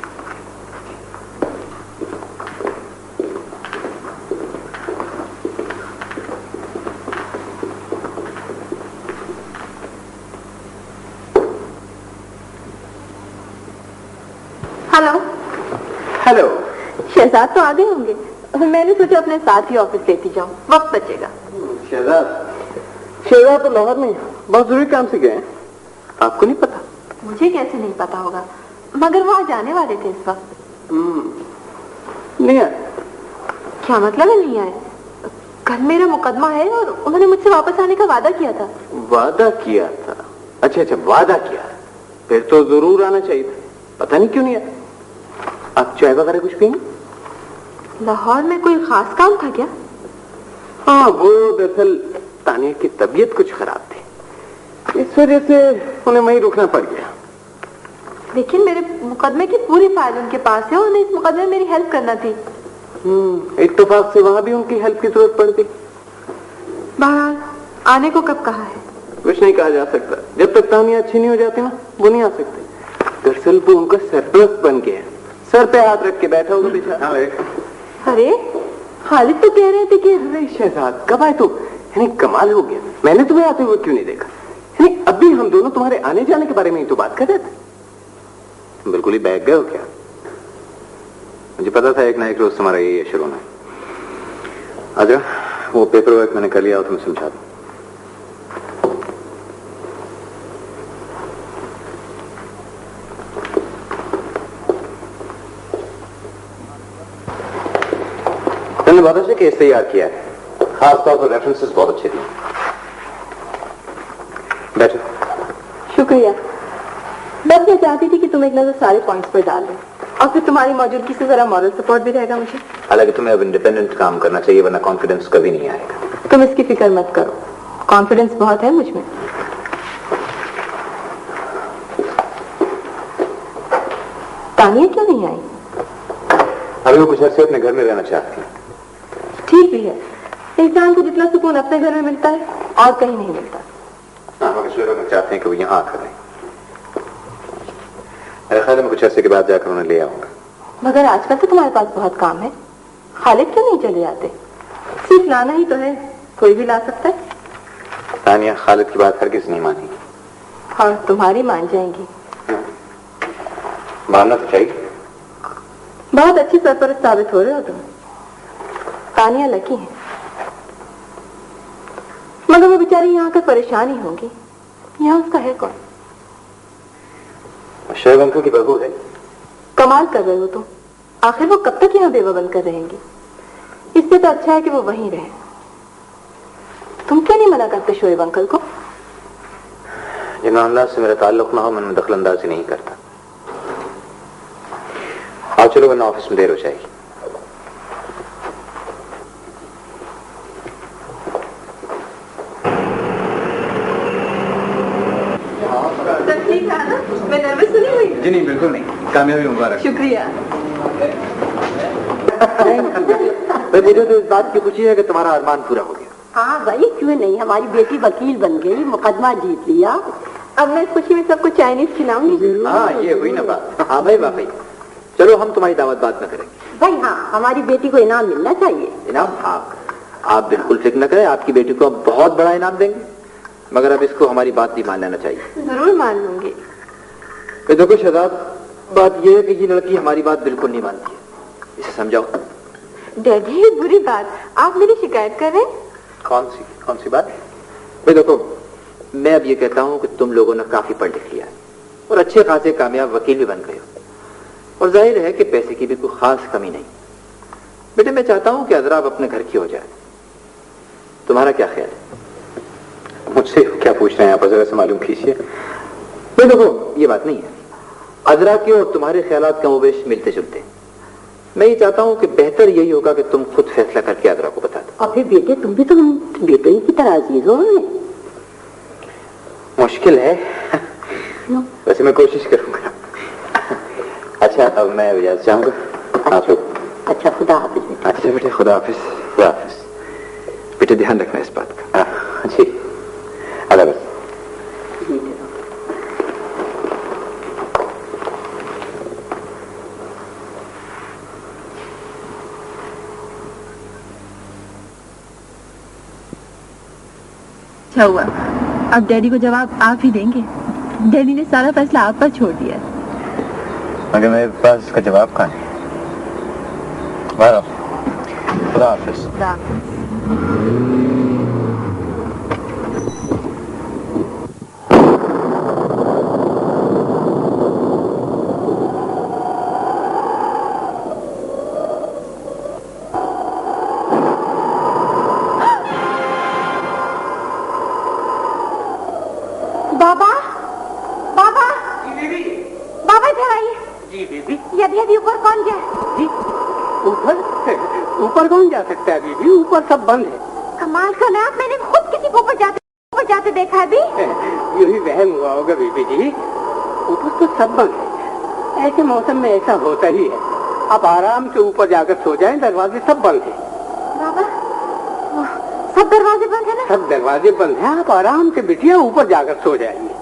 हेलो। हेलो। शहजाद तो आ गए होंगे, मैंने सोचा अपने साथ ही ऑफिस लेती जाऊं, वक्त बचेगा। शहजाद तो लाहौर में बहुत जरूरी काम से गए हैं, आपको नहीं पता? मुझे कैसे नहीं पता होगा, मगर वहां जाने वाले थे इस वक्त। नहीं आए? क्या मतलब है नहीं आए? कल मेरा मुकदमा है और उन्होंने मुझसे वापस आने का वादा किया था। वादा किया था? अच्छा अच्छा, वादा किया, फिर तो जरूर आना चाहिए था, पता नहीं क्यों नहीं आया। आप चाय वगैरह कुछ पिएंगे? लाहौर में कोई खास काम था क्या? हाँ, वो दरअसल तानिया की तबीयत कुछ खराब थी, इस वजह से उन्हें वहीं रुकना पड़ गया। लेकिन मेरे मुकदमे की पूरी फाइल उनके पास है, उन्हें इस मुकदमे में मेरी हेल्प करना थी। इत्तेफाक से वहां भी उनकी हेल्प की जरूरत पड़ गई। बहरहाल आने को कब कहा है? कुछ नहीं कहा जा सकता, जब तक तानिया अच्छी नहीं हो जाती ना वो नहीं आ सकते। दरअसल वो उनका सरपरस्त बन गया, सर पे हाथ रख के बैठा होगा बेचारा। अरे खालिद तो कह रहे थे कि शहजाद कब आए तुम? यानी कमाल हो गया, मैंने तुम्हें आते हुए क्यों नहीं देखा? यानी अभी हम दोनों तुम्हारे आने जाने के बारे में ही तो बात कर रहे थे। तुम बिल्कुल ही बहक गए हो क्या? मुझे पता था एक ना एक रोज तुम्हारा यही शुरू होना है। आजा, वो पेपर वर्क मैंने कर लिया हो, तुम्हें समझा दूं। तुमने बहुत अच्छे केस तैयार किया है, खासतौर पर रेफरेंसेस बहुत अच्छे दिए। बैठो। शुक्रिया। बस मैं चाहती थी कि तुम एक नजर सारे पॉइंट्स पर डाल लो, और फिर तुम्हारी मौजूदगी से जरा मॉरल सपोर्ट भी रहेगा मुझे। हालांकि तुम्हें अब इंडिपेंडेंट काम करना चाहिए, वरना कॉन्फिडेंस कभी नहीं आएगा। तुम इसकी फिक्र मत करो, कॉन्फिडेंस बहुत है मुझ में। तानिया क्यों नहीं आई? अभी वो कुछ अर्से अपने घर में रहना चाहती है। ठीक भी है, इंसान को जितना सुकून अपने घर में मिलता है और कहीं नहीं मिलता। मगर में चाहते हैं कि वो यहाँ आकर रहें। मेरे ख्याल में कुछ अर्से के बाद जाकर उन्हें ले आऊंगा। मगर आजकल तो तुम्हारे पास बहुत काम है, खालिद क्यों नहीं चले जाते? सिर्फ लाना ही तो है, कोई भी ला सकता है। तानिया खालिद की बात हरगिज नहीं मानेगी। हाँ, तुम्हारी मान जाएंगी। मानना तो चाहिए। बहुत अच्छी सरपरस्त साबित हो रहे हो तुम। तानिया लकी है, मगर वो बेचारी यहाँ आकर परेशान ही होंगी। यहाँ उसका है कौन? शोएब अंकल की बहू है। कमाल कर रहे हो तुम। आखिर वो कब तक यहाँ बेवा बनकर रहेंगी? इससे तो अच्छा है कि वो वहीं रहे। तुम क्यों नहीं मना करते शोएब अंकल को? जिन मामला से मेरा ताल्लुक ना हो, मैं दखल अंदाजी नहीं करता। आओ चलो, वरना ऑफिस में देर हो जाएगी। मैं नर्वस तो नहीं हुई? जी नहीं, बिल्कुल नहीं। कामयाबी मुबारक। शुक्रिया। मुझे तो इस बात की खुशी है कि तुम्हारा अरमान पूरा हो गया। हाँ भाई, क्यों नहीं, हमारी बेटी वकील बन गई, मुकदमा जीत लिया। अब मैं इस खुशी में सबको चाइनीज खिलाऊंगी। हाँ, ये हुई ना बात। हाँ भाई, वाकई। चलो हम तुम्हारी दावत बात न करेंगे भाई। हाँ, हमारी बेटी को इनाम मिलना चाहिए। इनाम? आप बिल्कुल फिक्र न करें, आपकी बेटी को अब बहुत बड़ा इनाम देंगे। मगर अब इसको हमारी बात नहीं मान लेना चाहिए। जरूर मान लूंगी। देखो शहजाद, बात यह है कि ये लड़की हमारी बात बिल्कुल नहीं मानती है, इसे समझाओ। डैडी, बुरी बात, आप मेरी शिकायत कर रहे हैं? कौन सी बात? भाई देखो, मैं अब ये कहता हूँ कि तुम लोगों ने काफी पढ़ लिख लिया और अच्छे खासे कामयाब वकील भी बन गए हो, और जाहिर है कि पैसे की भी कोई खास कमी नहीं। बेटे, मैं चाहता हूँ कि अजरा अपने घर की हो जाए। तुम्हारा क्या ख्याल है? मुझसे क्या पूछ रहे हैं आप? जरा से मालूम कीजिए। भाई देखो, ये बात नहीं है, अजरा के और तुम्हारे ख्यालात कमोबेश मिलते जुलते। मैं ये चाहता हूँ कि बेहतर यही होगा कि तुम खुद फैसला करके अजरा को बता दो। और फिर बेटे, तुम भी तो हम बेटे ही की तरह अजीज हो। मुश्किल है, वैसे मैं कोशिश करूंगा। अच्छा, अब मैं इजाजत चाहूंगा। आप लोग अच्छा, खुदा हाफिज बेटा। अच्छा बेटे, खुदा हाफिज। खुदा हाफिज बेटे, ध्यान रखना इस बात का। जी, अल्लाह हाफिज। अच्छा हुआ, अब डैडी को जवाब आप ही देंगे। डैडी ने सारा फैसला आप पर छोड़ दिया। मगर मेरे पास इसका जवाब कहाँ है? खुदा हाफिज। बाबा, बाबा, बाबा इधर आइए। जी बीबी। यदि ऊपर कौन गया? जी, ऊपर कौन जा सकता है बीबी? ऊपर सब बंद है। कमाल का ना, मैंने खुद किसी को ऊपर जाते देखा है भी। यही वहम हुआ होगा बीबी जी, ऊपर तो सब बंद है। ऐसे मौसम में ऐसा होता ही है। आप आराम से ऊपर जाकर सो जाएं, दरवाजे सब बंद हैं। बाबा, सब दरवाजे बंद है ना? सब दरवाजे बंद हैं, आप आराम से बिटिया ऊपर जाकर सो जाइए।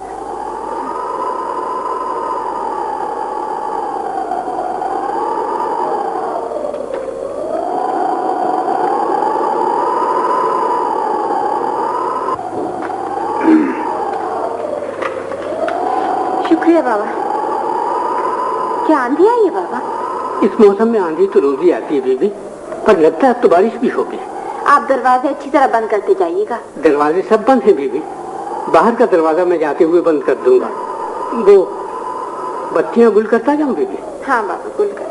शुक्रिया बाबा। क्या आंधी आई है बाबा? इस मौसम में आंधी तो रोज ही आती है बीबी, पर लगता है अब तो बारिश भी होगी। आप दरवाजे अच्छी तरह बंद करते जाइएगा। दरवाजे सब बंद हैं बीबी, बाहर का दरवाजा मैं जाते हुए बंद कर दूंगा। वो बत्तियां गुल करता जाऊं बीबी? हाँ बाबा, गुल कर।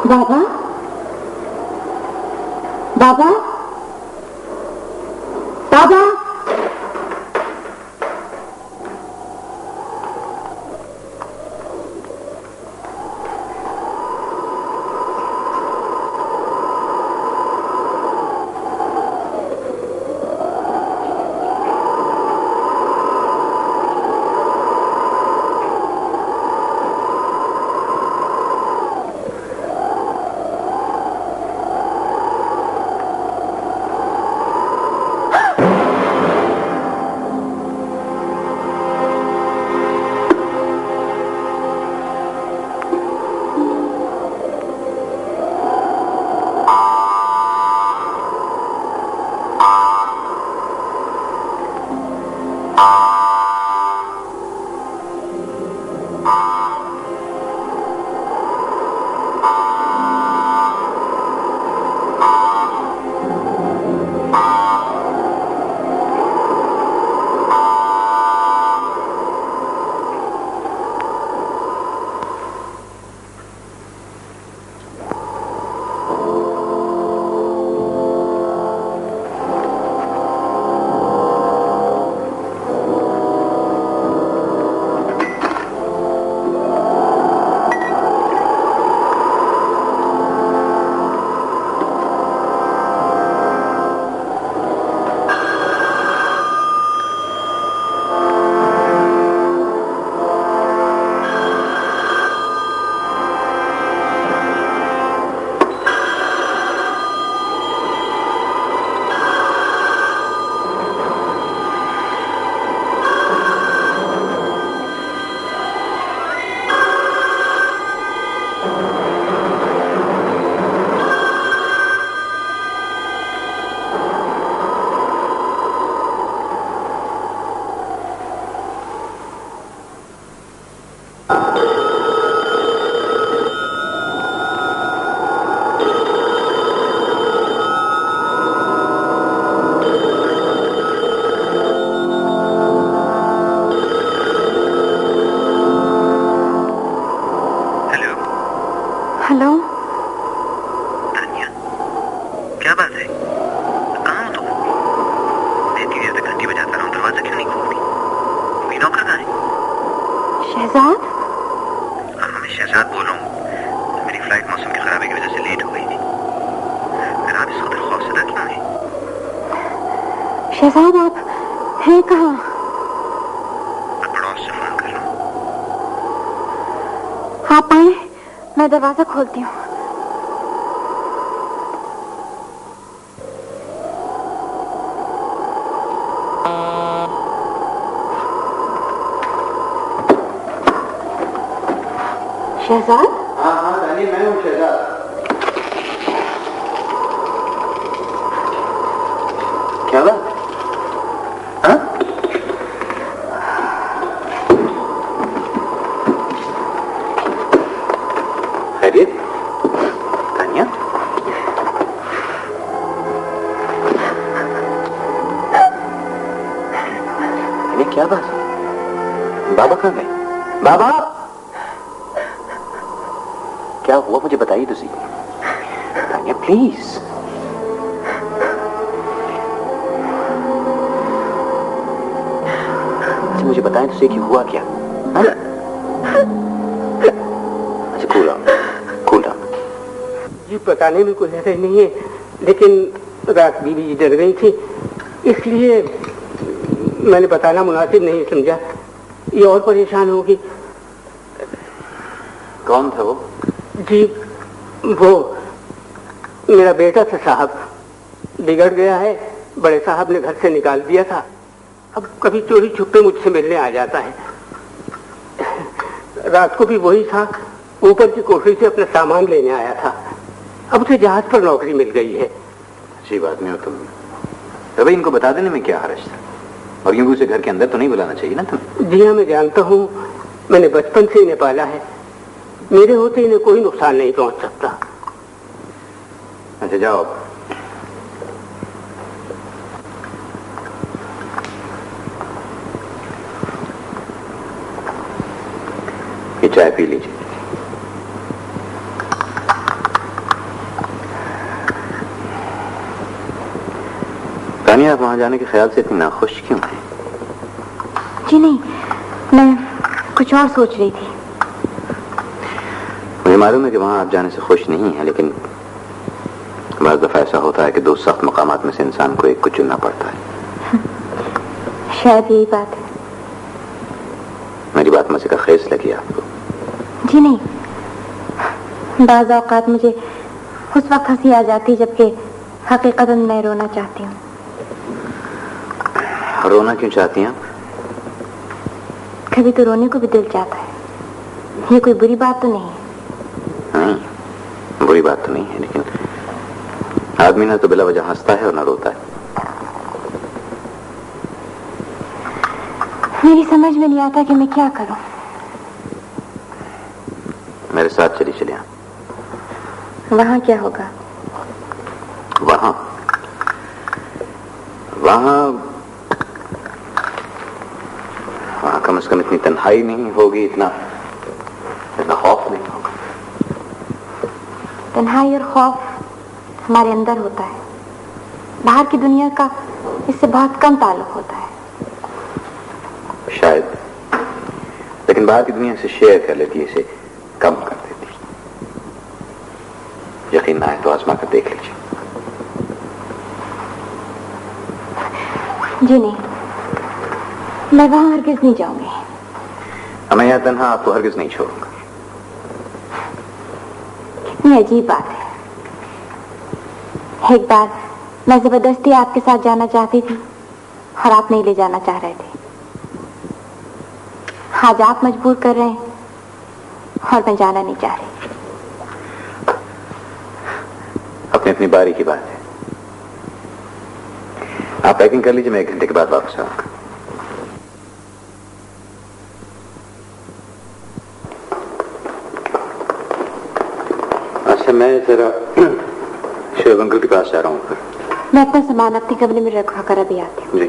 बाबा, बाबा, बाबा, हेलो तानिया, क्या बात है? कहाँ हो तुम? मैं इतनी देर तक घंटी बजाता रहा हूँ, दरवाजा क्यों नहीं खोलती? कोई नौकर कहाँ है? शहजाद? हाँ, मैं शहजाद बोल रहा हूँ। मेरी फ्लाइट मौसम की खराबी की वजह से लेट हो गई थी। फिर आप इस कदर खौफजदा क्यों हैं? शहजाद, आप हैं कहाँ? मैं पड़ोस से फोन कर रहा हूँ। आप आए, मैं दरवाजा खोलती हूँ। शहजाद? हाँ हाँ दानिया, मैं हूँ शहजाद। क्या बात? हाँ? खैरियत? दानिया? इन्हें क्या बात है? बाबा कहाँ गए? बाबा, क्या हुआ मुझे बताइए तुसी। तानिया प्लीज। मुझे बताएं तुझे कि हुआ क्या? अच्छा कूल डाउन। ये बताने में कोई हर्ज नहीं है, लेकिन रात बीवी डर गई थी, इसलिए मैंने बताना मुनासिब नहीं समझा। ये और परेशान होगी। कौन था वो? जी वो मेरा बेटा था साहब, बिगड़ गया है। बड़े साहब ने घर से निकाल दिया था। अब कभी चोरी छुपे मुझसे मिलने आ जाता है। रात को भी वही था, ऊपर की कोठरी से अपना सामान लेने आया था। अब उसे जहाज पर नौकरी मिल गई है। अच्छी बात नहीं हो तुम। तो भाई इनको बता देने में क्या हर्ज था? और यूं उसे घर के अंदर तो नहीं बुलाना चाहिए ना तुम। जी हाँ, मैं जानता हूँ, मैंने बचपन से इन्हें पाला है। मेरे होते इन्हें कोई नुकसान नहीं पहुंच सकता। अच्छा जाओ। ये चाय पी लीजिए। तानिया, आप वहां जाने के ख्याल से इतनी नाखुश क्यों हैं? जी नहीं, मैं कुछ और सोच रही थी। मुझे मालूम है कि वहां आप जाने से खुश नहीं है, लेकिन बाज़ दफा ऐसा होता है कि दो सख्त मकामात में से इंसान को एक को चुनना पड़ता है। शायद यही बात है। मेरी बात मजे का खेस लगी आपको? जी नहीं, बाज़ औक़ात मुझे उस वक्त हंसी आ जाती जबकि हकीकतन मैं रोना चाहती हूँ। रोना क्यों चाहती हैं आप? कभी तो रोने को भी दिल चाहता है। ये कोई बुरी बात तो नहीं है। नहीं, बुरी बात तो नहीं है, लेकिन आदमी ना तो बिला वजह हंसता है और ना रोता है। मेरी समझ में नहीं आता कि मैं क्या करूं। मेरे साथ चली चले आप। वहां क्या होगा? वहां वहां वहां कम से कम इतनी तन्हाई नहीं होगी, इतना खौफ नहीं होगा। तन्हाई और खौफ हमारे अंदर होता है, बाहर की दुनिया का इससे बहुत कम ताल्लुक होता है। शायद, लेकिन बाहर की दुनिया से शेयर कर लेती है, इसे कम कर देती। यकीन ना आए तो आजमा कर देख लीजिए। जी नहीं, मैं वहां हरगिज नहीं जाऊंगी। मैं यहां तन्हा आपको हरगिज नहीं छोड़ूंगा। कितनी अजीब बात है। एक बार मैं जबरदस्ती आपके साथ जाना चाहती थी और आप नहीं ले जाना चाह रहे थे। आज आप मजबूर कर रहे हैं और मैं जाना नहीं चाह रही। अपनी अपनी बारी की बात है। आप पैकिंग कर लीजिए, मैं 1 घंटे के बाद वापस आऊंगा। अच्छा, मैं जरा शोएब अंकल के पास जा रहा हूँ। मैं अपना सामान अपने कमरे में रखवा कर अभी आती हूँ। जी।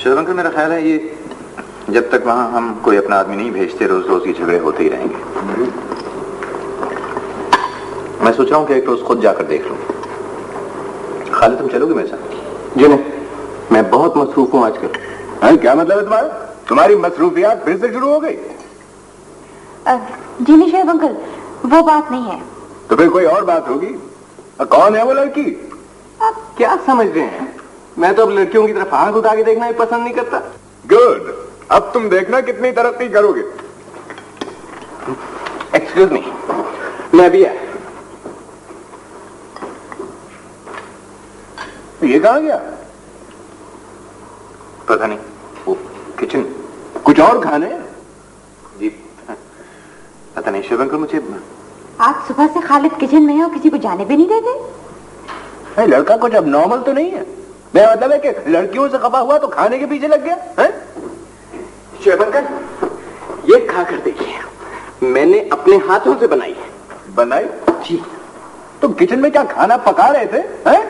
शर्वंकर, मेरा ख्याल है ये जब तक वहां हम कोई अपना आदमी नहीं भेजते रोज रोज ये झगड़े होते ही रहेंगे। मैं सोच रहा हूँ कि एक रोज खुद जाकर देख लूं। खालिद, तुम चलोगे मेरे साथ? जी नहीं, मैं बहुत मसरूफ हूँ आजकल। क्या मतलब है तुम्हारा? तुम्हारी मसरूफियात फिर से शुरू हो गई? जी नहीं शेब अंकल, वो बात नहीं है। तो फिर कोई और बात होगी। कौन है वो लड़की? आप क्या समझ रहे हैं? मैं तो अब लड़कियों की तरफ आंख उठा के देखना ही पसंद नहीं करता। गुड, अब तुम देखना कितनी तरक्की करोगे। एक्सक्यूज मी, मैं भी आया। ये कहां गया? पता नहीं, वो किचन। कुछ और खाने? जी पता नहीं शर्वंकर, मुझे आज सुबह से खालिद किचन में है और किसी को जाने भी नहीं देते। लड़का कुछ अब नॉर्मल तो नहीं है? मेरा मतलब है कि लड़कियों से खपा हुआ तो खाने के पीछे लग गया है? शर्वंकर, ये खा कर देखिए, मैंने अपने हाथों से बनाई है। बनाई? जी। तुम किचन में क्या खाना पका रहे थे? हैं?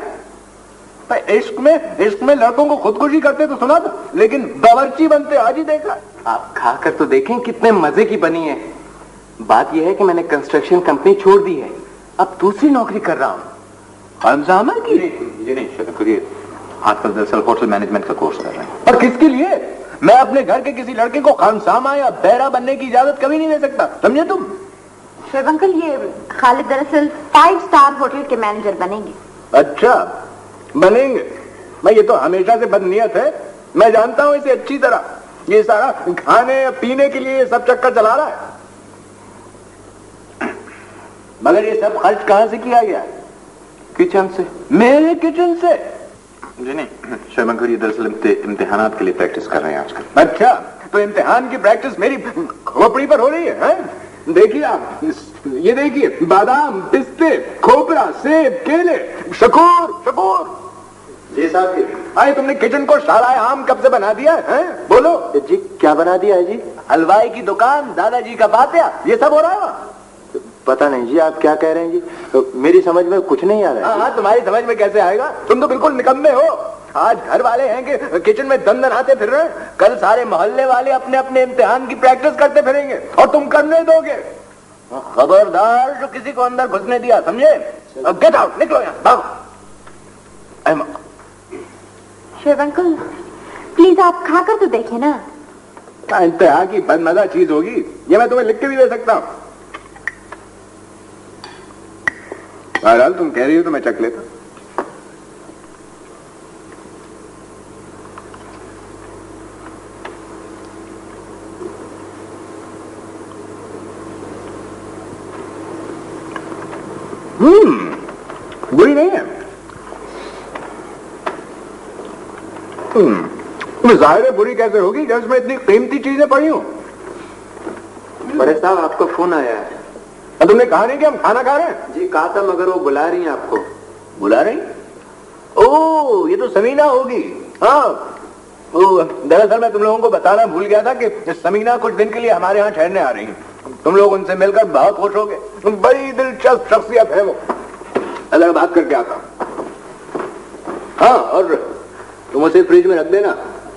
इश्क में लड़कों को खुदकुशी करते तो सुना था, लेकिन बावर्ची बनते आज ही देखा। आप खाकर तो देखें कितने मजे की बनी है। बात यह है कि मैंने कंस्ट्रक्शन कंपनी छोड़ दी है, अब दूसरी नौकरी कर रहा हूँ। हमजामा की? ये नहीं शर्वंकर, ये आजकल दरअसल होटल मैनेजमेंट का कोर्स कर रहे हैं। और किसके लिए? मैं अपने घर के किसी लड़के को खानसामा या बैरा बनने की इजाजत कभी नहीं दे सकता, समझे तुम? शेब अंकल, ये खालिद दरअसल 5 स्टार होटल के मैनेजर बनेंगे। अच्छा, बनेंगे? मैं ये तो हमेशा से बदनीयत है, मैं जानता हूं इसे अच्छी तरह। ये सारा खाने या पीने के लिए ये सब चक्कर चला रहा है। मगर ये सब खर्च कहां से किया गया? किचन से। मेरे किचन से? जी नहीं शर्वंकर, ये दरअसल इम्तिहानात के लिए प्रैक्टिस कर रहे हैं आजकल। अच्छा, तो इम्तिहान की प्रैक्टिस मेरी खोपड़ी पर हो रही है? देखिए आप, ये देखिए, बादाम, पिस्ते, खोपरा, सेब, केले, शकूर। जी साहब। अरे तुमने किचन को शालाए आम कब से बना दिया है? बोलो जी, क्या बना दिया है जी? हलवाई की दुकान, दादाजी का बातिया, ये सब हो रहा है वहाँ? पता नहीं जी, आप क्या कह रहे हैं जी? तो मेरी समझ में कुछ नहीं आ रहा है। हाँ, तुम्हारी समझ में कैसे आएगा? तुम तो बिल्कुल निकम्मे हो। आज घर वाले हैं कि किचन में दंदनाते फिर रहे हैं, कल सारे मोहल्ले वाले अपने अपने इम्तिहान की प्रैक्टिस करते फिरेंगे और तुम करने दोगे? खबरदार जो किसी को अंदर घुसने दिया, समझे? अब गेट आउट, निकलो यहाँ, भागो। शेब अंकल, प्लीज आप खाकर तो देखिए ना। इंतहा की बदमजा चीज होगी ये, मैं तुम्हें लिख के भी दे सकता हूँ। बहरहाल तुम कह रही हो तो मैं चख लेता। बुरी नहीं है। जाहिर है बुरी कैसे होगी जब इसमें इतनी कीमती चीजें पड़ी हूं। बड़े साहब, आपका फोन आया है। तुमने कहा नहीं कि हम खाना खा रहे हैं? जी कहा था, मगर वो बुला रही हैं आपको। बुला रही? ओह, ये तो समीना होगी। हाँ, दरअसल मैं तुम लोगों को बताना भूल गया था कि समीना कुछ दिन के लिए हमारे यहाँ ठहरने आ रही है। तुम लोग उनसे मिलकर बहुत खुश होगे। बड़ी दिलचस्प शख्सियत है वो। अगर बात करके आता हूं। हाँ, और तुम उसे फ्रिज में रख देना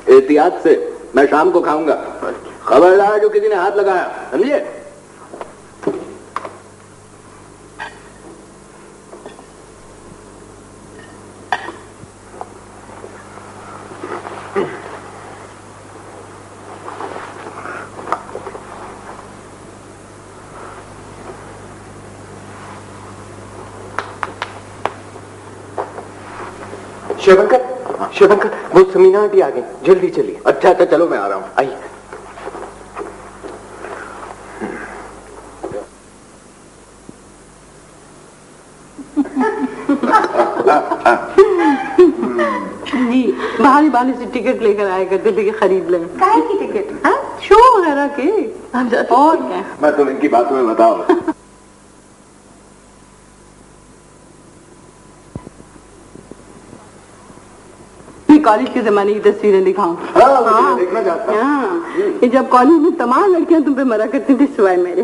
एहतियात से, मैं शाम को खाऊंगा। खबरदार जो किसी ने हाथ लगाया, समझे? शिवंकर, वो समीना आंटी आ गई, जल्दी चलिए। अच्छा, चलो मैं आ रहा हूं। आइए। जी, बाहरी बाहरी से टिकट लेकर आया करते थे कि खरीद लें। काहे की टिकट? हाँ, शो वगैरह के। और क्या? मैं तुम इनकी बातों में बताओ। कॉलेज के जमाने की तस्वीरें दिखाऊं? हाँ, देखना चाहता हूं। हाँ, जब कॉलेज में तमाम लड़कियां तुम पे मरा करती थी सिवाय मेरे।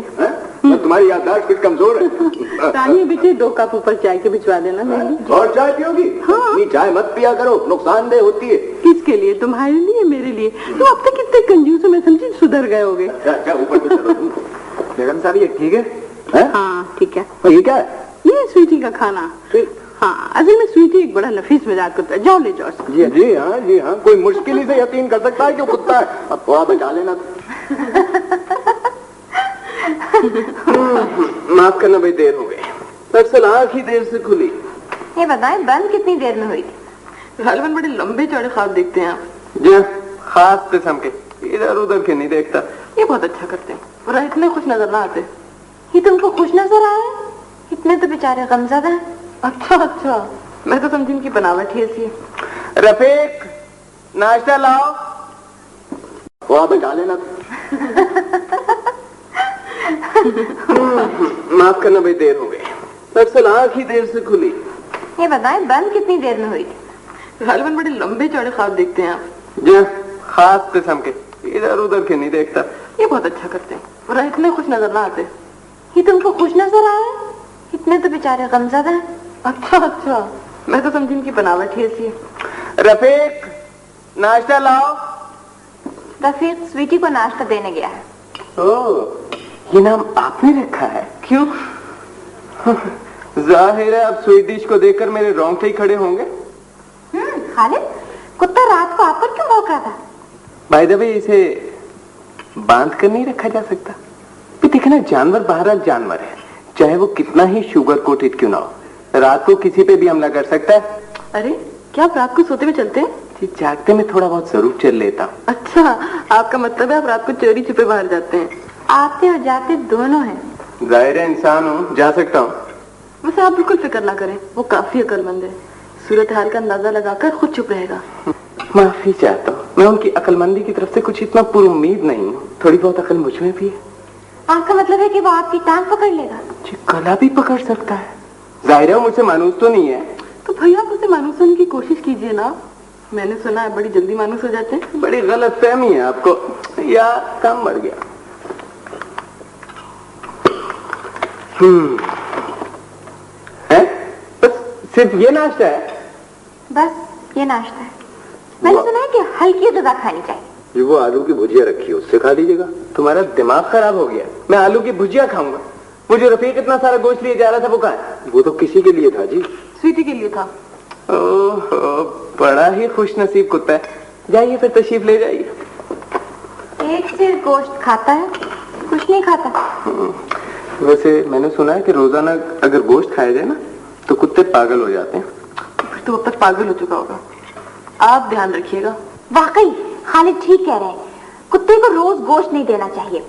तुम्हारी याददाश्त कुछ कमजोर है। तानिया बेटे 2 कप ऊपर चाय के भिजवा देना मेरे लिए। और चाय पियोगी? इतनी चाय मत पिया करो, नुकसानदेह होती है। किसके लिए? तुम्हारे लिए, मेरे लिए? तो अब तक कितने कंजूस हो, मैं समझी सुधर गए होगे। अच्छा ऊपर तो चलो तुम। बेगम साहब ये ठीक है? हाँ ठीक है। और ये क्या है? ये स्वीटी का खाना। हाँ असल में स्वीटी एक बड़ा नफीस मिजाज कुत्ता है। जाओ ले जाओ। जी हाँ जी हाँ, कोई मुश्किल ही से यकीन कर सकता है कि वो कुत्ता है। अब थोड़ा बचा लेना। माफ करना भाई, देर हो गई। दरअसल आँख ही देर से खुली। ये बताएं बंद कितनी देर में हुई थी? गालिबन बड़े लंबे चौड़े ख्वाब देखते हैं आप। जी खास किस्म के, इधर उधर के नहीं देखता। ये बहुत अच्छा करते हैं, और इतने खुश नजर ना आते। ये तुमको खुश नजर आए? इतने तो बेचारे गमज़दा हैं। अच्छा, मैं तो समझी इनकी बनावट ही ऐसी है। रफीक नाश्ता लाओ। थोड़ा बचा लेना। माफ करना भाई, देर हो गई। दरअसल आँख ही देर से खुली। ये बताएं बंद कितनी देर में हुई थी? गालिबन बड़े लंबे चौड़े ख्वाब देखते हैं आप। जी खास किस्म के, इधर उधर के नहीं देखता। ये बहुत अच्छा करते हैं, और इतने खुश नजर ना आते। ये तुमको खुश नजर आए? इतने तो बेचारे गमज़दा हैं। अच्छा, मैं तो समझी इनकी बनावट ही ऐसी है। रफीक नाश्ता लाओ। रफीक स्वीटी को नाश्ता देने गया है। ओह, ये नाम आपने रखा है? क्यों? जाहिर है अब स्वीट डिश को देखकर मेरे रोंगटे ही खड़े होंगे। खालिद, कुत्ता रात को आप पर क्यों भौंक रहा था? भाई दबे इसे बांध कर नहीं रखा जा सकता। देखना जानवर बहरहाल जानवर है, चाहे वो कितना ही शुगर कोटेड क्यों ना हो, रात को किसी पे भी हमला कर सकता है। अरे क्या आप रात को सोते में चलते हैं? जी जागते में थोड़ा बहुत जरूर चल लेता हूँ। अच्छा, आपका मतलब है आप रात को चोरी छुपे बाहर जाते हैं? आते और जाते दोनों हैं। जाहिर है इंसान हूँ, जा सकता हूँ। वैसे आप बिल्कुल फिक्र ना करें, वो काफी अक्लमंद है। सूरत हाल का अंदाजा लगाकर खुद चुप रहेगा। माफी चाहता हूँ, मैं उनकी अक्लमंदी की तरफ से कुछ इतना पुरुम्मीद नहीं हूँ। थोड़ी बहुत अकल मुझ में भी है। आपका मतलब है कि वो आपकी टांग पकड़ लेगा? जी गला भी पकड़ सकता है। जाहिर है मुझसे मानूस तो नहीं है। तो भैया आप उसे मानूस होने की कोशिश कीजिए ना। मैंने सुना है बड़ी जल्दी मानूस हो जाते हैं। बड़ी गलत फहमी है आपको, या काम बढ़ गया। है? बस सिर्फ ये नाश्ता है? बस ये नाश्ता है। मैंने सुना है कि हल्की ग़िज़ा खानी चाहिए। ये वो आलू की भुजिया रखी है, उससे खा लीजिएगा। तुम्हारा दिमाग खराब हो गया, मैं आलू की भुजिया खाऊंगा? वो जो रफीक इतना सारा गोश्त लिए जा रहा था वो कहाँ है? वो तो किसी के लिए था जी। स्वीटी के लिए था। ओहो, बड़ा ही खुश नसीब कुत्ता है। जाइए फिर तशरीफ ले जाइए। एक सिर गोश्त खाता है, कुछ नहीं खाता। वैसे मैंने सुना है कि रोजाना अगर गोश्त खाया जाए ना तो कुत्ते पागल हो जाते हैं। फिर तो अब तक पागल हो चुका होगा। आप ध्यान रखिएगा। वाकई खालिद ठीक कह रहे हैं, कुत्ते को रोज गोश्त नहीं देना चाहिए।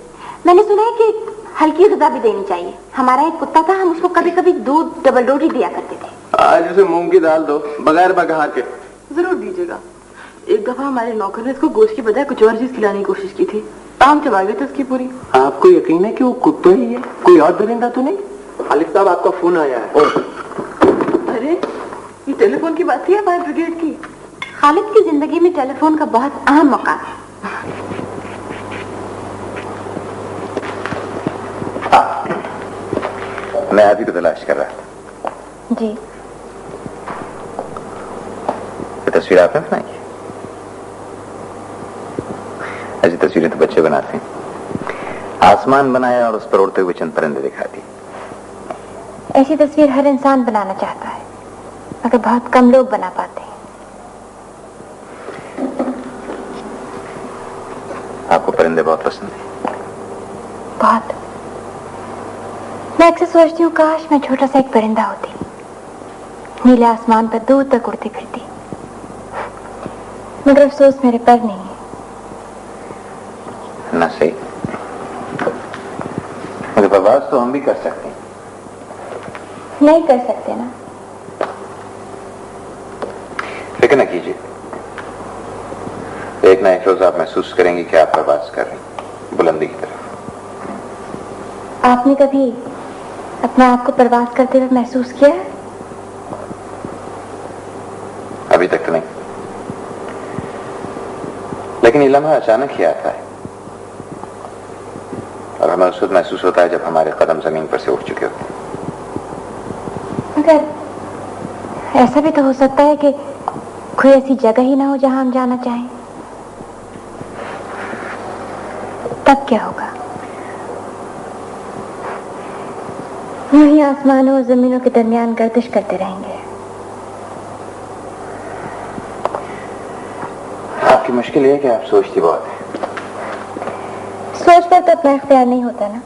मैंने सुना है कि हल्की ग़िज़ा भी देनी चाहिए। हमारा एक कुत्ता था, हम उसको कभी कभी दूध डबल रोटी दिया करते थे। आज उसे मूंग की दाल दो बगैर बघार के। जरूर दीजिएगा। एक दफा हमारे नौकर ने इसको गोश्त की बजाय कुछ और चीज खिलाने की कोशिश की थी, टांग चबा गई थी उसकी पूरी। आपको यकीन है कि वो कुत्ता ही है, कोई और दरिंदा तो नहीं? खालिद साहब आपका फोन आया है। अरे ये टेलीफोन की बात है फायर ब्रिगेड की। खालिद की जिंदगी में टेलीफोन का बहुत अहम मकाम है। मैं आप ही को तलाश कर रहा था। जी। ये तस्वीर आपने बनाई है? ऐसी तस्वीरें तो बच्चे बनाते हैं। आसमान बनाया और उस पर उड़ते हुए चंद परिंदे दिखा दिए। ऐसी तस्वीर हर इंसान बनाना चाहता है, मगर बहुत कम लोग बना पाते हैं। आपको परिंदे बहुत पसंद है? बहुत। मैं अक्सर सोचती हूँ काश मैं छोटा सा एक परिंदा होती, नीले आसमान पर दूर तक उड़ती फिरती, मगर अफसोस मेरे पर नहीं है। ना सही, मगर प्रवास तो हम भी कर सकते हैं। नहीं कर सकते ना? फिक्र न कीजिए, एक ना एक रोज आप महसूस करेंगे कि आप प्रवास कर रहे हैं बुलंदी की तरफ। आपने कभी अपने आप को प्रवास करते हुए महसूस किया है? अभी तक तो नहीं, लेकिन ये लम्हा अचानक ही आता है। और हमें उस वक्त महसूस होता है जब हमारे कदम जमीन पर से उठ चुके होते हैं। मगर ऐसा भी तो हो सकता है कि कोई ऐसी जगह ही ना हो जहां हम जाना चाहें। तब क्या होगा? वहीं आसमानों और जमीनों के दरमियान गर्दिश करते रहेंगे। आपकी मुश्किल ये है कि आप सोचती बहुत है। सोच पर तो अपना इख्तियार नहीं होता ना।